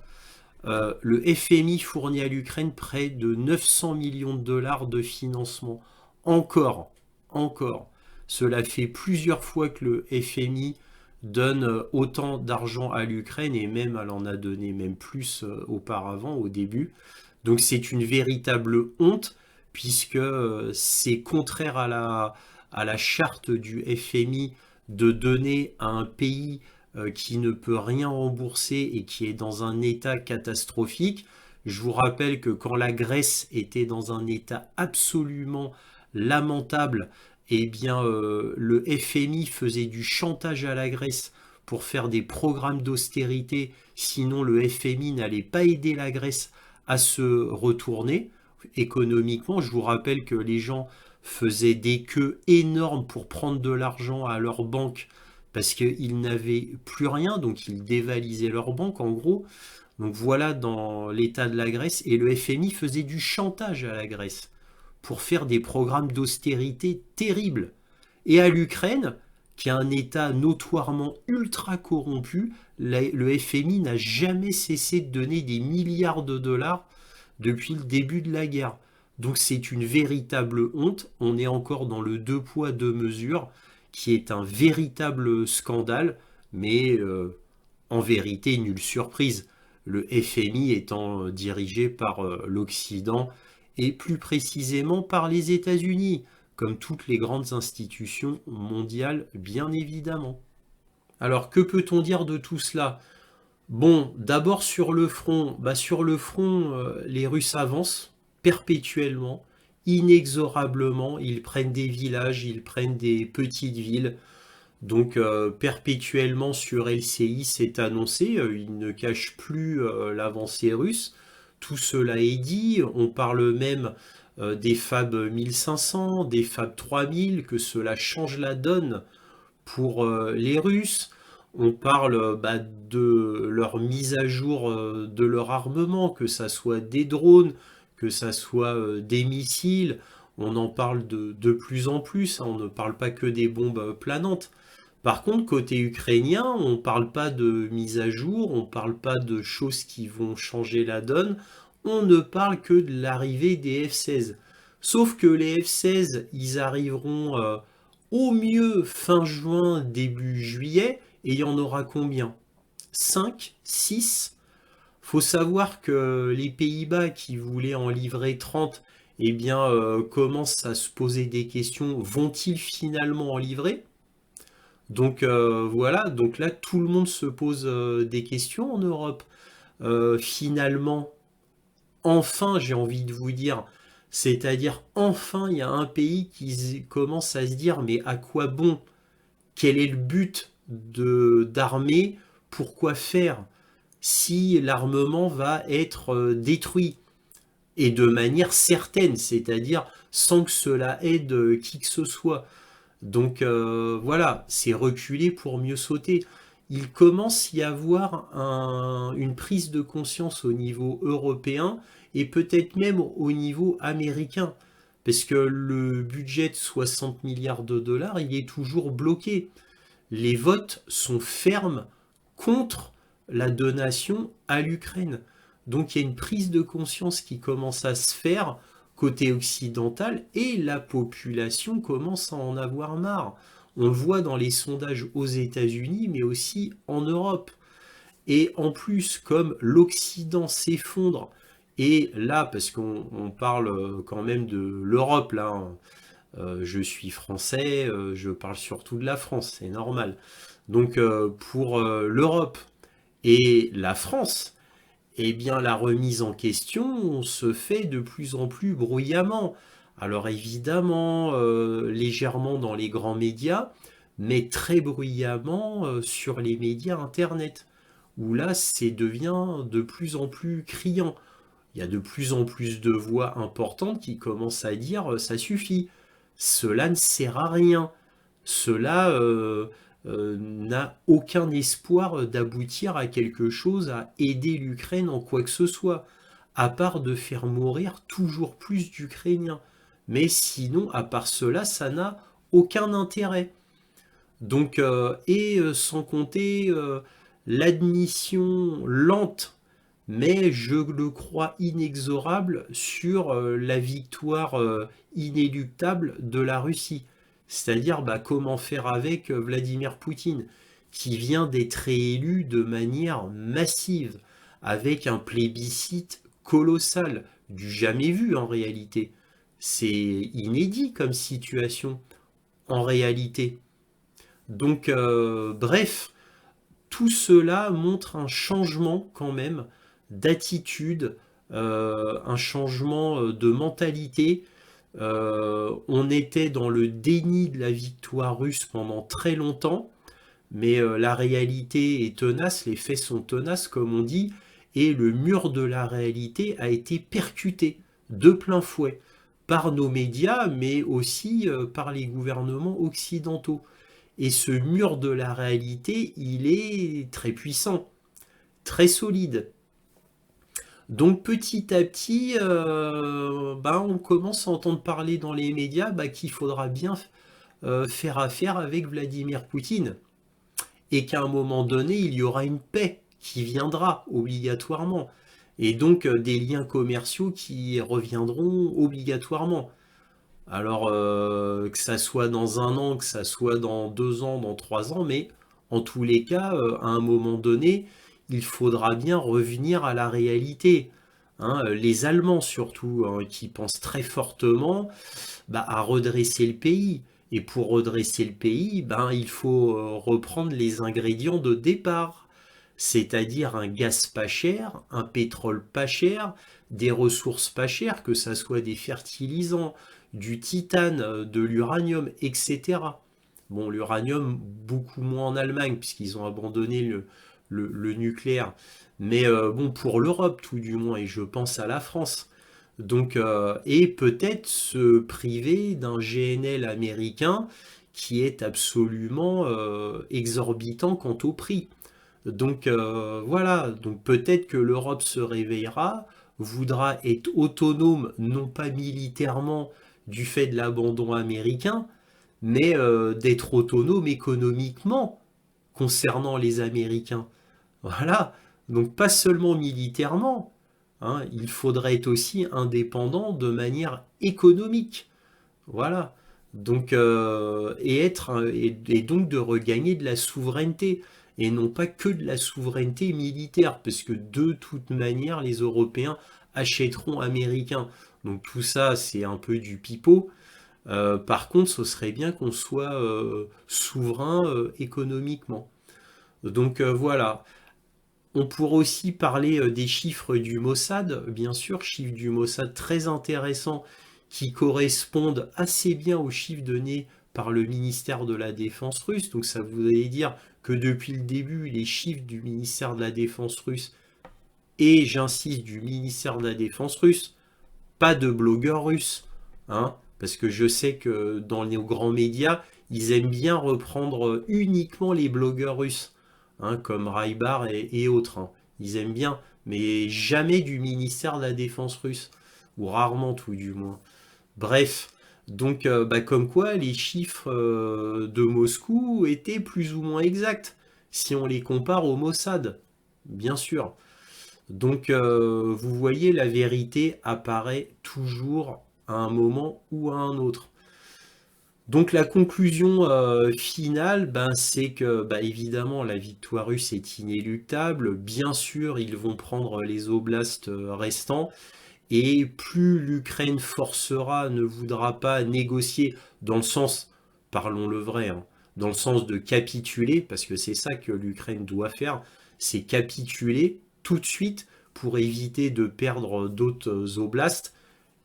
Le FMI fournit à l'Ukraine près de 900 millions de dollars de financement. Encore. Cela fait plusieurs fois que le FMI donne autant d'argent à l'Ukraine, et même elle en a donné même plus auparavant, au début. Donc c'est une véritable honte, puisque c'est contraire à la charte du FMI de donner à un pays qui ne peut rien rembourser et qui est dans un état catastrophique. Je vous rappelle que quand la Grèce était dans un état absolument lamentable, eh bien le FMI faisait du chantage à la Grèce pour faire des programmes d'austérité, sinon le FMI n'allait pas aider la Grèce à se retourner économiquement. Je vous rappelle que les gens faisaient des queues énormes pour prendre de l'argent à leur banque parce qu'ils n'avaient plus rien, donc ils dévalisaient leur banque en gros. Donc voilà dans l'état de la Grèce, et le FMI faisait du chantage à la Grèce pour faire des programmes d'austérité terribles. Et à l'Ukraine, qui a un état notoirement ultra corrompu, le FMI n'a jamais cessé de donner des milliards de dollars depuis le début de la guerre. Donc c'est une véritable honte. On est encore dans le deux poids deux mesures, qui est un véritable scandale, mais en vérité, nulle surprise. Le FMI étant dirigé par l'Occident, et plus précisément par les États-Unis, comme toutes les grandes institutions mondiales, bien évidemment. Alors, que peut-on dire de tout cela? Bon, d'abord sur le front. Les Russes avancent perpétuellement, inexorablement. Ils prennent des villages, ils prennent des petites villes. Donc perpétuellement sur LCI, c'est annoncé, il ne cache plus l'avancée russe. Tout cela est dit, on parle même des Fab 1500, des Fab 3000, que cela change la donne pour les Russes. On parle de leur mise à jour de leur armement, que ça soit des drones, que ça soit des missiles. On en parle de plus en plus, hein, on ne parle pas que des bombes planantes. Par contre, côté ukrainien, on ne parle pas de mise à jour, on ne parle pas de choses qui vont changer la donne, on ne parle que de l'arrivée des F-16. Sauf que les F-16, ils arriveront au mieux fin juin, début juillet, et il y en aura combien? 5, 6? Faut savoir que les Pays-Bas qui voulaient en livrer 30, eh bien, commencent à se poser des questions, vont-ils finalement en livrer? Donc voilà, donc là tout le monde se pose des questions en Europe. Finalement, enfin j'ai envie de vous dire, c'est-à-dire enfin il y a un pays qui commence à se dire mais à quoi bon? Quel est le but d'armer? Pourquoi faire? Si l'armement va être détruit et de manière certaine, c'est-à-dire sans que cela aide qui que ce soit. Donc voilà, c'est reculer pour mieux sauter. Il commence à y avoir une prise de conscience au niveau européen et peut-être même au niveau américain. Parce que le budget de 60 milliards de dollars, il est toujours bloqué. Les votes sont fermes contre la donation à l'Ukraine. Donc il y a une prise de conscience qui commence à se faire côté occidental et la population commence à en avoir marre. On le voit dans les sondages aux États-Unis, mais aussi en Europe. Et en plus, comme l'Occident s'effondre, et là, parce qu'on parle quand même de l'Europe, là, hein, je suis français, je parle surtout de la France, c'est normal. Donc pour l'Europe et la France, eh bien la remise en question se fait de plus en plus bruyamment. Alors évidemment, légèrement dans les grands médias, mais très bruyamment sur les médias Internet, où là, c'est devient de plus en plus criant. Il y a de plus en plus de voix importantes qui commencent à dire ça suffit, cela ne sert à rien, cela n'a aucun espoir d'aboutir à quelque chose, à aider l'Ukraine en quoi que ce soit, à part de faire mourir toujours plus d'Ukrainiens. Mais sinon, à part cela, ça n'a aucun intérêt. Donc, sans compter l'admission lente, mais je le crois inexorable sur la victoire inéluctable de la Russie. C'est-à-dire comment faire avec Vladimir Poutine, qui vient d'être réélu de manière massive, avec un plébiscite colossal, du jamais vu en réalité. C'est inédit comme situation, en réalité. Donc, bref, tout cela montre un changement quand même d'attitude, un changement de mentalité. On était dans le déni de la victoire russe pendant très longtemps, mais la réalité est tenace, les faits sont tenaces comme on dit, et le mur de la réalité a été percuté de plein fouet par nos médias, mais aussi par les gouvernements occidentaux. Et ce mur de la réalité, il est très puissant, très solide. Donc petit à petit, on commence à entendre parler dans les médias qu'il faudra bien faire affaire avec Vladimir Poutine. Et qu'à un moment donné, il y aura une paix qui viendra obligatoirement. Et donc des liens commerciaux qui reviendront obligatoirement. Alors que ça soit dans 1 an, que ça soit dans 2 ans, dans 3 ans, mais en tous les cas, à un moment donné, il faudra bien revenir à la réalité. Hein, les Allemands surtout, hein, qui pensent très fortement à redresser le pays. Et pour redresser le pays, il faut reprendre les ingrédients de départ. C'est-à-dire un gaz pas cher, un pétrole pas cher, des ressources pas chères, que ça soit des fertilisants, du titane, de l'uranium, etc. Bon, l'uranium, beaucoup moins en Allemagne, puisqu'ils ont abandonné le nucléaire. Mais bon, pour l'Europe, tout du moins, et je pense à la France. Donc, et peut-être se priver d'un GNL américain qui est absolument exorbitant quant au prix. Donc voilà, donc peut-être que l'Europe se réveillera, voudra être autonome, non pas militairement du fait de l'abandon américain, mais d'être autonome économiquement concernant les Américains. Voilà, donc pas seulement militairement, hein, il faudrait être aussi indépendant de manière économique. Voilà. Donc, et donc de regagner de la souveraineté, et non pas que de la souveraineté militaire, parce que de toute manière, les Européens achèteront américains. Donc tout ça, c'est un peu du pipeau. Par contre, ce serait bien qu'on soit souverain économiquement. Donc voilà. On pourrait aussi parler des chiffres du Mossad, bien sûr, chiffres du Mossad très intéressants qui correspondent assez bien aux chiffres donnés par le ministère de la Défense russe. Donc ça voudrait dire que depuis le début, les chiffres du ministère de la Défense russe, et j'insiste du ministère de la Défense russe, pas de blogueurs russes, hein, parce que je sais que dans les grands médias, ils aiment bien reprendre uniquement les blogueurs russes, hein, comme Raybar et autres. Hein. Ils aiment bien, mais jamais du ministère de la Défense russe, ou rarement tout du moins. Bref, donc comme quoi les chiffres de Moscou étaient plus ou moins exacts, si on les compare au Mossad, bien sûr. Donc vous voyez, la vérité apparaît toujours à un moment ou à un autre. Donc la conclusion finale, c'est que évidemment la victoire russe est inéluctable. Bien sûr, ils vont prendre les oblasts restants. Et plus l'Ukraine forcera, ne voudra pas négocier dans le sens, parlons le vrai, hein, dans le sens de capituler, parce que c'est ça que l'Ukraine doit faire, c'est capituler tout de suite pour éviter de perdre d'autres oblasts.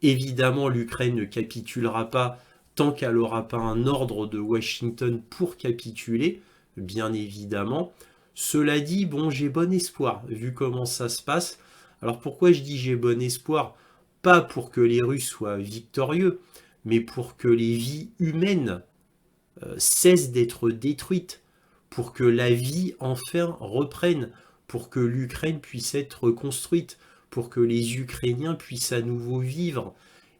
Évidemment, l'Ukraine ne capitulera pas tant qu'elle n'aura pas un ordre de Washington pour capituler, bien évidemment. Cela dit, bon, j'ai bon espoir, vu comment ça se passe. Alors pourquoi je dis j'ai bon espoir? Pas pour que les Russes soient victorieux, mais pour que les vies humaines cessent d'être détruites, pour que la vie enfin reprenne, pour que l'Ukraine puisse être reconstruite, pour que les Ukrainiens puissent à nouveau vivre,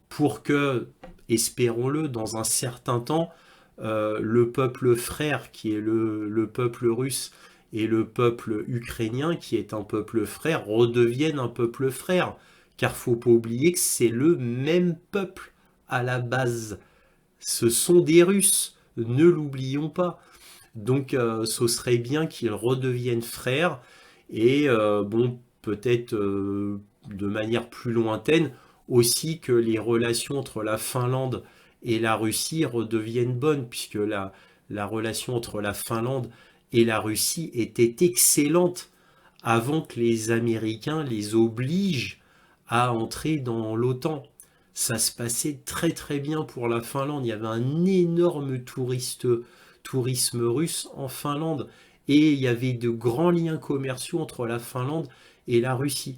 pour que, espérons-le, dans un certain temps, le peuple frère, qui est le peuple russe, et le peuple ukrainien, qui est un peuple frère, redevienne un peuple frère. Car faut pas oublier que c'est le même peuple à la base. Ce sont des Russes, ne l'oublions pas. Donc ce serait bien qu'ils redeviennent frères, et bon, peut-être de manière plus lointaine, aussi que les relations entre la Finlande et la Russie redeviennent bonnes, puisque la relation entre la Finlande et la Russie était excellente avant que les Américains les obligent à entrer dans l'OTAN. Ça se passait très très bien pour la Finlande. Il y avait un énorme tourisme russe en Finlande, et il y avait de grands liens commerciaux entre la Finlande et la Russie.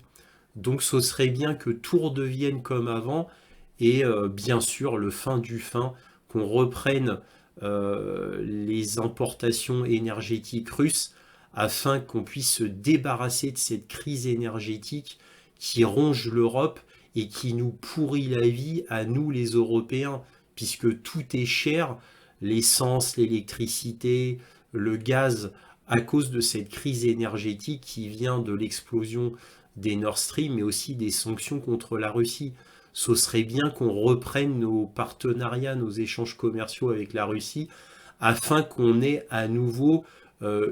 Donc ce serait bien que tout redevienne comme avant, et bien sûr le fin du fin, qu'on reprenne les importations énergétiques russes afin qu'on puisse se débarrasser de cette crise énergétique qui ronge l'Europe et qui nous pourrit la vie à nous les Européens, puisque tout est cher, l'essence, l'électricité, le gaz, à cause de cette crise énergétique qui vient de l'explosion des Nord Stream, mais aussi des sanctions contre la Russie. Ce serait bien qu'on reprenne nos partenariats, nos échanges commerciaux avec la Russie, afin qu'on ait à nouveau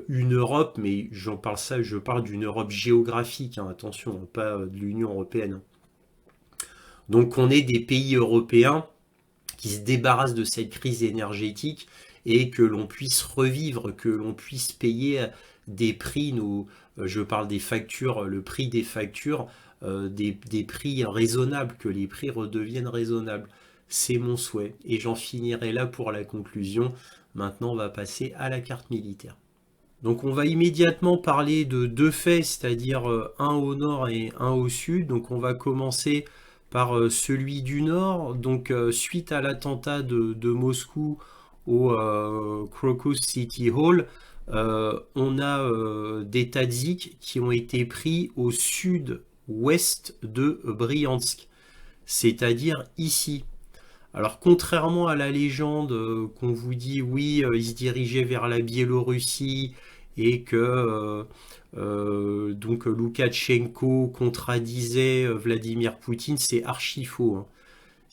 une Europe, mais je parle d'une Europe géographique, hein, attention, pas de l'Union européenne. Donc on ait des pays européens qui se débarrassent de cette crise énergétique, et que l'on puisse revivre, que l'on puisse payer des prix, je parle des factures, le prix des factures, des prix raisonnables, que les prix redeviennent raisonnables. C'est mon souhait. Et j'en finirai là pour la conclusion. Maintenant, on va passer à la carte militaire. Donc on va immédiatement parler de deux faits, c'est-à-dire un au nord et un au sud. Donc on va commencer par celui du nord. Donc suite à l'attentat de Moscou au Crocus City Hall, on a des tadjiks qui ont été pris au sud-ouest de Briansk, c'est-à-dire ici. Alors contrairement à la légende qu'on vous dit, oui, ils se dirigeaient vers la Biélorussie et que donc Loukachenko contradisait Vladimir Poutine, c'est archi faux, hein.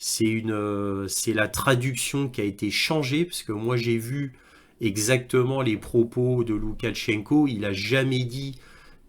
C'est la traduction qui a été changée, parce que moi j'ai vu exactement les propos de Loukachenko. Il n'a jamais dit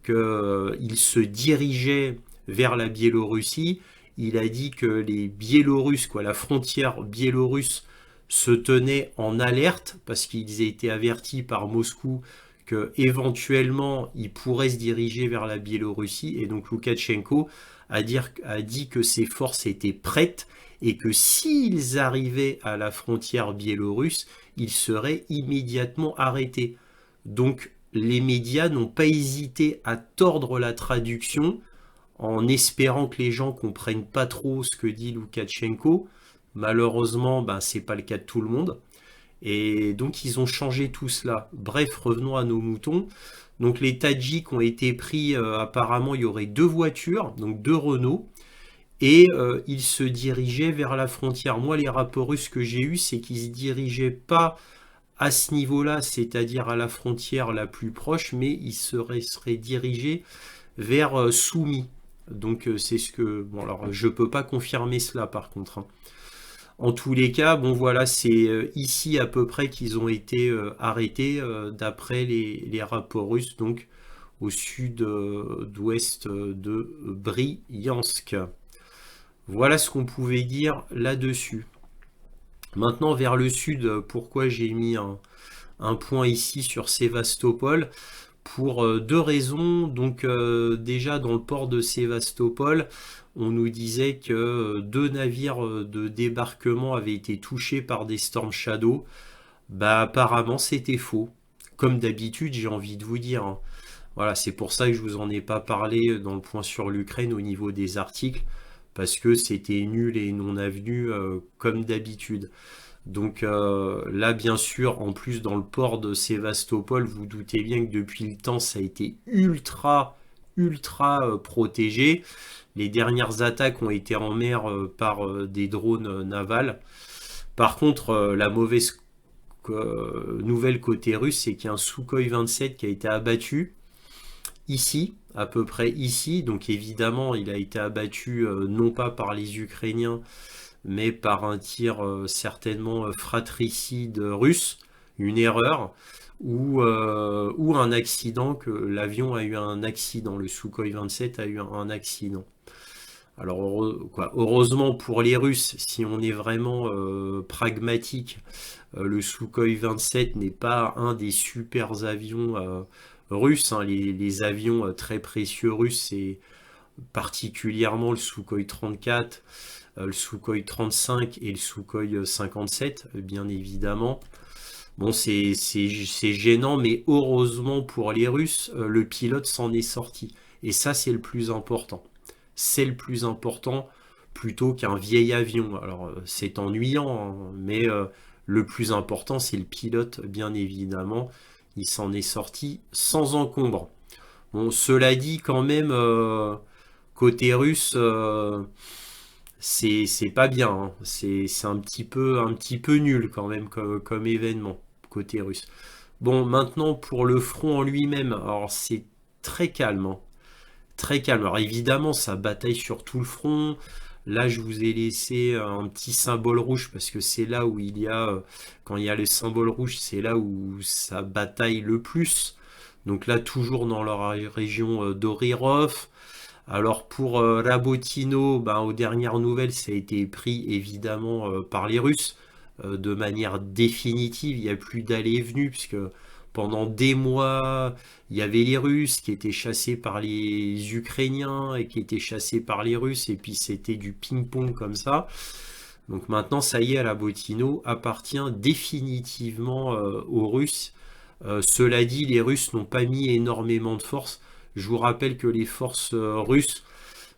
qu'il se dirigeait vers la Biélorussie. Il a dit que les Biélorusses, la frontière biélorusse, se tenait en alerte parce qu'ils étaient avertis par Moscou qu'éventuellement ils pourraient se diriger vers la Biélorussie. Et donc Loukachenko a dit que ses forces étaient prêtes et que s'ils arrivaient à la frontière biélorusse, ils seraient immédiatement arrêtés. Donc les médias n'ont pas hésité à tordre la traduction en espérant que les gens comprennent pas trop ce que dit Loukachenko. Malheureusement, c'est pas le cas de tout le monde. Et donc ils ont changé tout cela. Bref, revenons à nos moutons. Donc les Tadjiks ont été pris, apparemment il y aurait 2 voitures, donc 2 Renault, et ils se dirigeaient vers la frontière. Moi, les rapports russes que j'ai eus, c'est qu'ils ne se dirigeaient pas à ce niveau-là, c'est-à-dire à la frontière la plus proche, mais ils seraient dirigés vers Soumy. Donc c'est ce que... Bon, alors je peux pas confirmer cela par contre, hein. En tous les cas, bon voilà, c'est ici à peu près qu'ils ont été arrêtés d'après les rapports russes, donc au sud-ouest de Briansk. Voilà ce qu'on pouvait dire là-dessus. Maintenant, vers le sud, pourquoi j'ai mis un point ici sur Sévastopol? Pour 2 raisons. Donc déjà dans le port de Sévastopol, on nous disait que 2 navires de débarquement avaient été touchés par des Storm Shadow. Apparemment c'était faux. Comme d'habitude, j'ai envie de vous dire, hein. Voilà, c'est pour ça que je vous en ai pas parlé dans le point sur l'Ukraine au niveau des articles, parce que c'était nul et non avenu comme d'habitude. Donc là, bien sûr, en plus dans le port de Sévastopol, vous doutez bien que depuis le temps, ça a été ultra protégé. Les dernières attaques ont été en mer par des drones navals. Par contre, la mauvaise nouvelle côté russe, c'est qu'il y a un Sukhoi 27 qui a été abattu ici, à peu près ici. Donc évidemment, il a été abattu non pas par les Ukrainiens, mais par un tir certainement fratricide russe, une erreur, ou un accident, que l'avion a eu un accident, le Sukhoi 27 a eu un accident. Alors heureusement pour les Russes, si on est vraiment pragmatique, le Sukhoi 27 n'est pas un des super avions russes, hein. Les avions très précieux russes, c'est particulièrement le Sukhoi 34, le Sukhoi 35 et le Sukhoi 57, bien évidemment. Bon, c'est gênant, mais heureusement pour les Russes, le pilote s'en est sorti. Et ça, c'est le plus important. C'est le plus important plutôt qu'un vieil avion. Alors, c'est ennuyant, hein, mais le plus important, c'est le pilote, bien évidemment. Il s'en est sorti sans encombre. Bon, cela dit, quand même, côté russe, c'est pas bien, hein. C'est un petit peu nul quand même comme événement côté russe. Bon, maintenant pour le front en lui-même, alors c'est très calme, hein. Très calme. Alors évidemment, ça bataille sur tout le front. Là, je vous ai laissé un petit symbole rouge parce que c'est là où il y a, quand il y a le symbole rouge, c'est là où ça bataille le plus. Donc là, toujours dans leur région d'Orirov. Alors pour Rabotino, aux dernières nouvelles, ça a été pris évidemment par les Russes de manière définitive. Il n'y a plus d'aller et venue puisque pendant des mois, il y avait les Russes qui étaient chassés par les Ukrainiens et qui étaient chassés par les Russes, et puis c'était du ping-pong comme ça. Donc maintenant, ça y est, la Botino appartient définitivement aux Russes. Cela dit, les Russes n'ont pas mis énormément de force. Je vous rappelle que les forces russes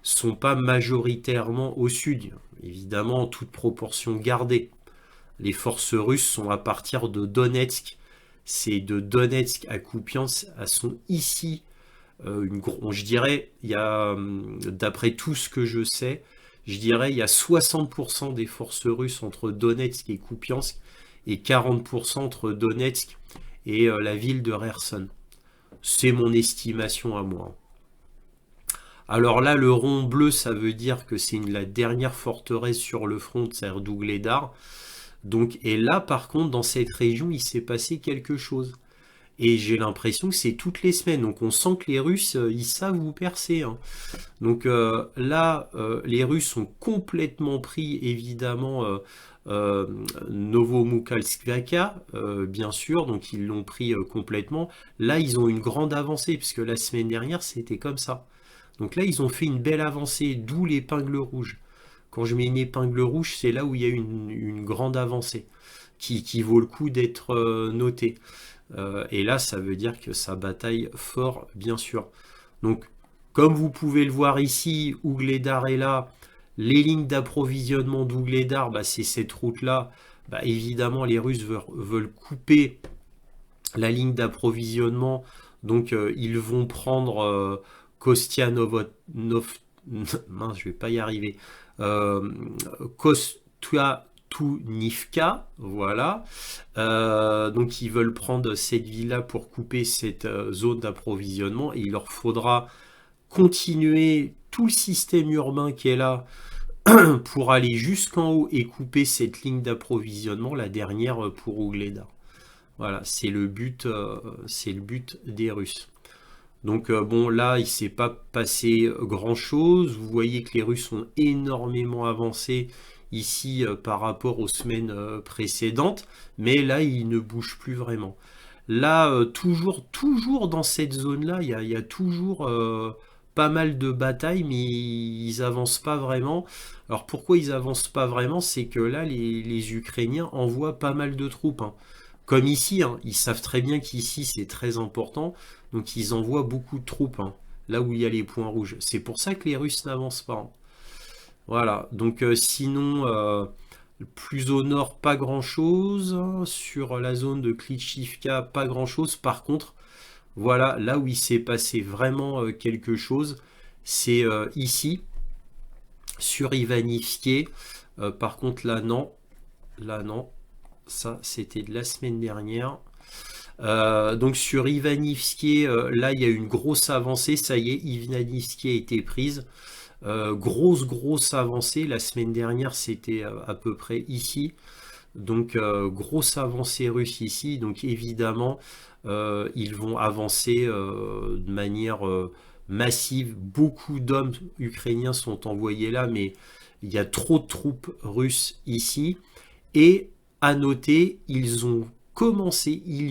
sont pas majoritairement au sud, évidemment, en toute proportion gardée. Les forces russes sont à partir de Donetsk. C'est de Donetsk à Kupiansk, elles sont ici. Je dirais, il y a, d'après tout ce que je sais, je dirais il y a 60% des forces russes entre Donetsk et Kupiansk et 40% entre Donetsk et la ville de Kherson. C'est mon estimation à moi. Alors là, le rond bleu, ça veut dire que c'est la dernière forteresse sur le front, c'est-à-dire d'Ougledar. Donc, et là, par contre, dans cette région, il s'est passé quelque chose. Et j'ai l'impression que c'est toutes les semaines. Donc on sent que les Russes, ils savent vous percer. Hein. Donc là, les Russes ont complètement pris, évidemment, Novomukalskaya, bien sûr. Donc ils l'ont pris complètement. Là, ils ont une grande avancée, puisque la semaine dernière, c'était comme ça. Donc là, ils ont fait une belle avancée, d'où l'épingle rouge. Quand je mets une épingle rouge, c'est là où il y a une grande avancée, qui vaut le coup d'être notée. Et là, ça veut dire que ça bataille fort, bien sûr. Donc, comme vous pouvez le voir ici, Ougledar est là. Les lignes d'approvisionnement d'Ougledar, bah, c'est cette route-là. Bah, évidemment, les Russes veulent couper la ligne d'approvisionnement. Donc, ils vont prendre Kostianov... mince, je vais pas y arriver. Nivka, voilà. Donc ils veulent prendre cette ville-là pour couper cette zone d'approvisionnement et il leur faudra continuer tout le système urbain qui est là pour aller jusqu'en haut et couper cette ligne d'approvisionnement, la dernière pour Ougledar. Voilà, c'est le but des Russes. Donc bon, là, il ne s'est pas passé grand-chose. Vous voyez que les Russes ont énormément avancé ici par rapport aux semaines précédentes, mais là il ne bouge plus vraiment. Là toujours dans cette zone là il y a toujours pas mal de batailles, mais ils avancent pas vraiment. Alors pourquoi ils avancent pas vraiment? C'est que là les Ukrainiens envoient pas mal de troupes, hein. Comme ici, hein, ils savent très bien qu'ici c'est très important, donc ils envoient beaucoup de troupes, hein, là où il y a les points rouges. C'est pour ça que les Russes n'avancent pas, hein. Voilà, donc sinon, plus au nord, pas grand-chose. Sur la zone de Klitschivka, pas grand-chose. Par contre, voilà, là où il s'est passé vraiment quelque chose, c'est ici, sur Ivanivske. Par contre, là, non. Là, non. Ça, c'était de la semaine dernière. Donc sur Ivanivske, là, il y a une grosse avancée. Ça y est, Ivanivske a été prise. Grosse avancée. La semaine dernière, c'était à peu près ici. Donc, grosse avancée russe ici. Donc, évidemment, ils vont avancer de manière massive. Beaucoup d'hommes ukrainiens sont envoyés là, mais il y a trop de troupes russes ici. Et à noter, ils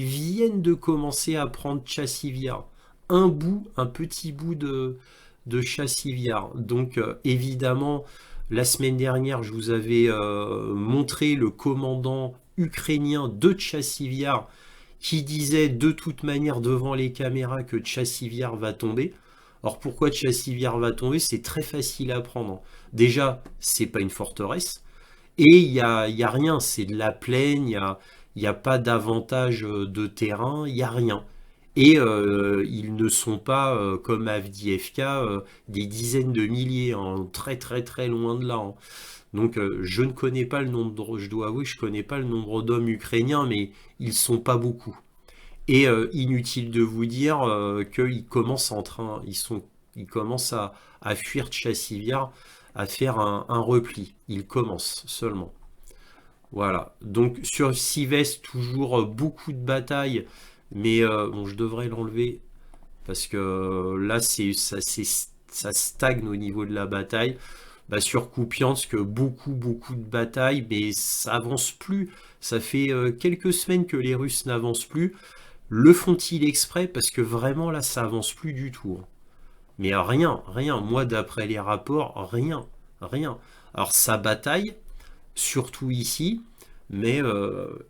viennent de commencer à prendre Chassivyar. Un petit bout de Chassivyar. Donc évidemment, la semaine dernière, je vous avais montré le commandant ukrainien de Chassivyar qui disait de toute manière devant les caméras que Chassivyar va tomber. Alors pourquoi Chassivyar va tomber? C'est très facile à prendre. Déjà, c'est pas une forteresse. Et il y a rien, c'est de la plaine, il y a pas d'avantage de terrain, il n'y a rien. Et ils ne sont pas, comme Avdiivka, des dizaines de milliers, hein, très loin de là, hein. Donc je ne connais pas le nombre, je dois avouer, je connais pas le nombre d'hommes ukrainiens, mais ils sont pas beaucoup. Et inutile de vous dire qu'ils commencent ils commencent à fuir Chassivyar, à faire un repli. Ils commencent seulement. Voilà. Donc sur Sivest, toujours beaucoup de batailles. Mais bon, je devrais l'enlever parce que là, ça stagne au niveau de la bataille. Bah, sur Kupiansk, beaucoup de batailles, mais ça avance plus. Ça fait quelques semaines que les Russes n'avancent plus. Le font-ils exprès? Parce que vraiment, là, ça avance plus du tout, hein. Mais rien. Moi, d'après les rapports, rien. Alors, ça bataille. surtout ici, mais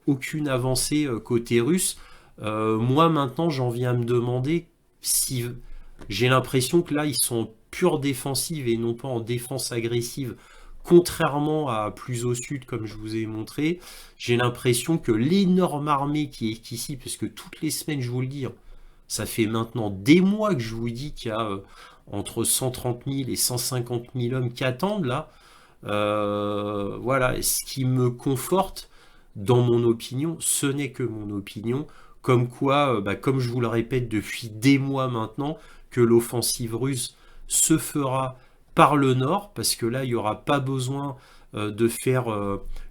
aucune avancée côté russe. Moi maintenant j'en viens à me demander si j'ai l'impression que là ils sont en pure défensive et non pas en défense agressive, contrairement à plus au sud comme je vous ai montré. J'ai l'impression que l'énorme armée qui est ici, parce que toutes les semaines je vous le dis, hein, ça fait maintenant des mois que je vous dis qu'il y a entre 130 000 et 150 000 hommes qui attendent là. Voilà, ce qui me conforte dans mon opinion, ce n'est que mon opinion, comme quoi, comme je vous le répète depuis des mois maintenant, que l'offensive russe se fera par le nord, parce que là, il n'y aura pas besoin de faire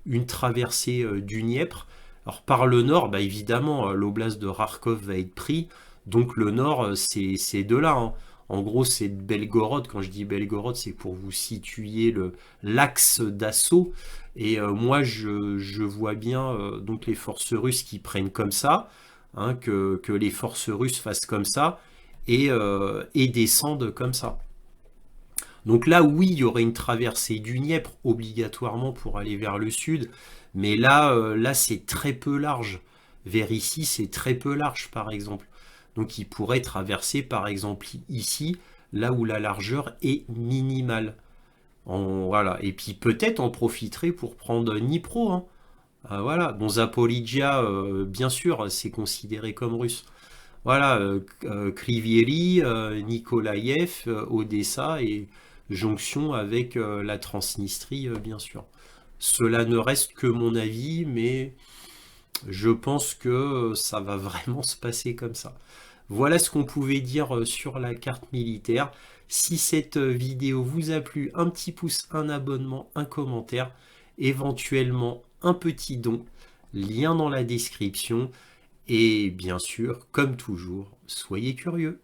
une traversée du Dniepr. Alors par le nord, évidemment, l'oblast de Kharkov va être pris, donc le nord, c'est de là, hein. En gros, c'est de Belgorod. Quand je dis Belgorod, c'est pour vous situer l'axe d'assaut. Et moi, je vois bien donc les forces russes qui prennent comme ça, hein, que les forces russes fassent comme ça et descendent comme ça. Donc là, oui, il y aurait une traversée du Dniepr obligatoirement pour aller vers le sud. Mais là c'est très peu large. Vers ici, c'est très peu large, par exemple. Donc il pourrait traverser par exemple ici, là où la largeur est minimale. Voilà. Et puis peut-être en profiterait pour prendre Dnipro. Hein. Voilà. Bon, Zaporizhia, bien sûr, c'est considéré comme russe. Voilà. Kryvyi, Nikolaïev, Odessa et jonction avec la Transnistrie, bien sûr. Cela ne reste que mon avis, mais je pense que ça va vraiment se passer comme ça. Voilà ce qu'on pouvait dire sur la carte militaire. Si cette vidéo vous a plu, un petit pouce, un abonnement, un commentaire, éventuellement un petit don, lien dans la description. Et bien sûr, comme toujours, soyez curieux.